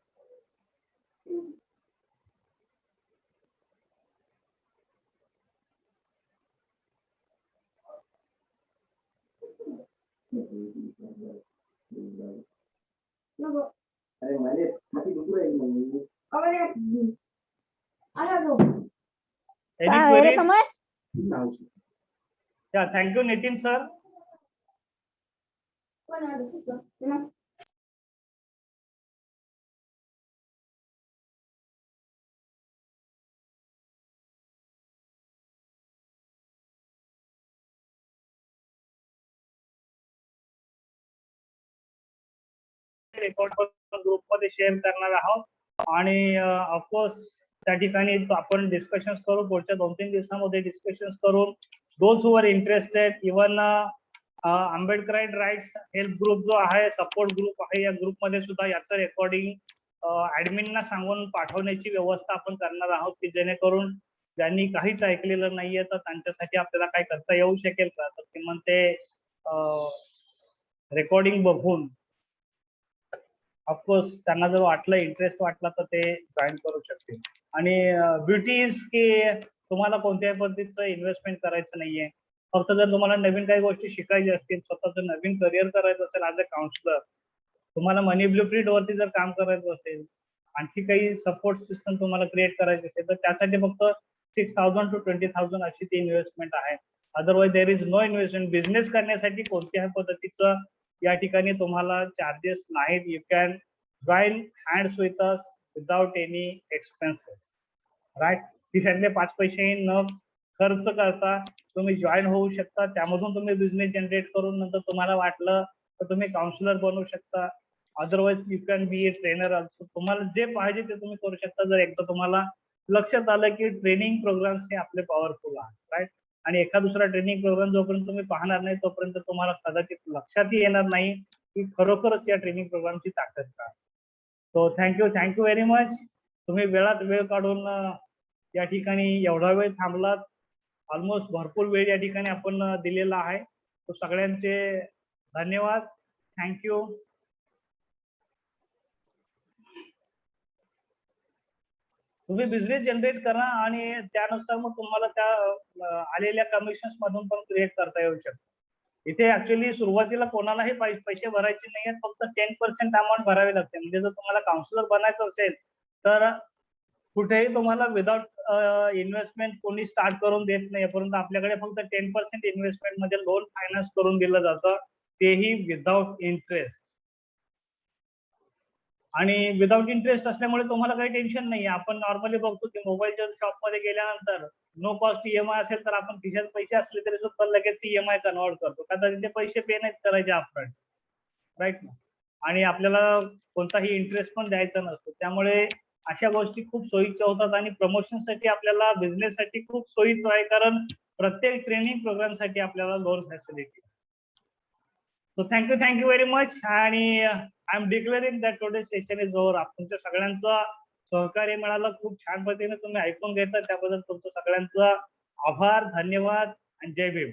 Any queries? Yeah, thank you, Nitin sir. Record group मध्ये शेअर करणार आहोत आणि ऑफकोर्स त्या ठिकाणी आपण डिस्कशन करू, पुढच्या 2-3 दिवसांमध्ये डिस्कशन करून those who are interested, even Ambedkarite rights help group जो आहे, सपोर्ट ग्रुप आहे, या ग्रुपमध्ये सुद्धा याचं रेकॉर्डिंग ऍडमिनना सांगून पाठवण्याची व्यवस्था आपण करणार आहोत, की जेणेकरून ज्यांनी काहीच ऐकलेलं नाहीये तर त्यांच्यासाठी आपल्याला काय करता येऊ शकेल का, तर ते म्हणते रेकॉर्डिंग बघून ऑफकोर्स त्यांना जर वाटलं, इंटरेस्ट वाटला तर ते जॉईन करू शकतील. आणि ब्युटी इज की तुम्हाला कोणत्याही पद्धतीचं इन्व्हेस्टमेंट करायचं नाहीये. फक्त जर तुम्हाला नवीन काही गोष्टी शिकायच्या असतील, स्वतःचं नवीन करिअर करायचं असेल ऍज अ काउन्सिलर, तुम्हाला मनी ब्लूप्रिंट वरती जर काम करायचं असेल, आणखी काही सपोर्ट सिस्टम तुम्हाला क्रिएट करायची असेल तर त्यासाठी फक्त 6,000 to 20,000 अशी ती इन्व्हेस्टमेंट आहे. Otherwise there is no investment. Business करण्यासाठी कोणत्याही पद्धतीचं या ठिकाणी तुम्हाला चार्जेस नाहीत. You can join hands with us without any expenses, right. खिशातले 5 पैसे न खर्च करता तुम्ही जॉईन होऊ शकता. त्यामधून तुम्ही बिझनेस जनरेट करून नंतर तुम्हाला वाटलं तर तुम्ही काउन्सिलर बनू शकता. Otherwise you can be a trainer also. तुम्हाला जे पाहिजे ते तुम्ही करू शकता जर एकदा तुम्हाला लक्षात आलं की ट्रेनिंग प्रोग्राम्स हे आपले पॉवरफुल आहेत, राईट. आणि एका दुसरा ट्रेनिंग प्रोग्राम जोपर्यंत तुम्ही पाहणार नाही तोपर्यंत तुम्हाला कदाचित लक्षातही येणार नाही की खरोखरच या ट्रेनिंग प्रोग्रामची ताकद काय. So thank you very much. तुम्ही वेळात वेळ काढून या ठिकाणी एवढा वेळ थांबलात. ऑलमोस्ट भरपूर वेळ या ठिकाणी आपण दिलेला आहे. तो सगळ्यांचे धन्यवाद. थँक्यू. तुम्ही बिझनेस जनरेट करा आणि त्यानुसार मग तुम्हाला त्या आलेल्या कमिशन्स मधून पण क्रिएट करता येऊ शकतं. इथे ऍक्च्युअली सुरुवातीला कोणालाही पैसे भरायचे नाही आहेत, फक्त 10% अमाऊंट भरावी लागते. म्हणजे जर तुम्हाला काउन्सिलर बनायचं असेल तर कुठेही तुम्हाला विदाउट इन्व्हेस्टमेंट कोणी स्टार्ट करून देत नाही, परंतु आपल्याकडे फक्त 10% इन्व्हेस्टमेंट मध्ये लोन फायनान्स करून दिलं जातं, तेही विदाउट इंटरेस्ट. आणि विदाउट इंटरेस्ट असल्यामुळे तुम्हाला काही टेन्शन नाही. आपण नॉर्मली बघतो की मोबाईलच्या शॉपमध्ये गेल्यानंतर नो कॉस्ट ईएमआय असेल तर आपण खिशात पैसे असले तरी सुद्धा लगेच ईएमआय कन्वर्ट करतो, कारण तिथे पैसे पे नाही करायचे अपफ्रंट, राईट. आणि आपल्याला कोणताही इंटरेस्ट पण द्यायचा नसतो. त्यामुळे अशा गोष्टी खूप सोयीच्या होतात आणि प्रमोशनसाठी आपल्याला बिझनेससाठी खूप सोयीचं आहे, कारण प्रत्येक ट्रेनिंग प्रोग्रामसाठी आपल्याला loan facility. So thank you very much. आणि I am declaring that today session is over. तुमच्या सगळ्यांचं सहकार्य मिळालं, खूप छान पद्धतीने तुम्ही ऐकून घेतलं, त्याबद्दल तुमचं सगळ्यांचं आभार, धन्यवाद आणि जय भीम.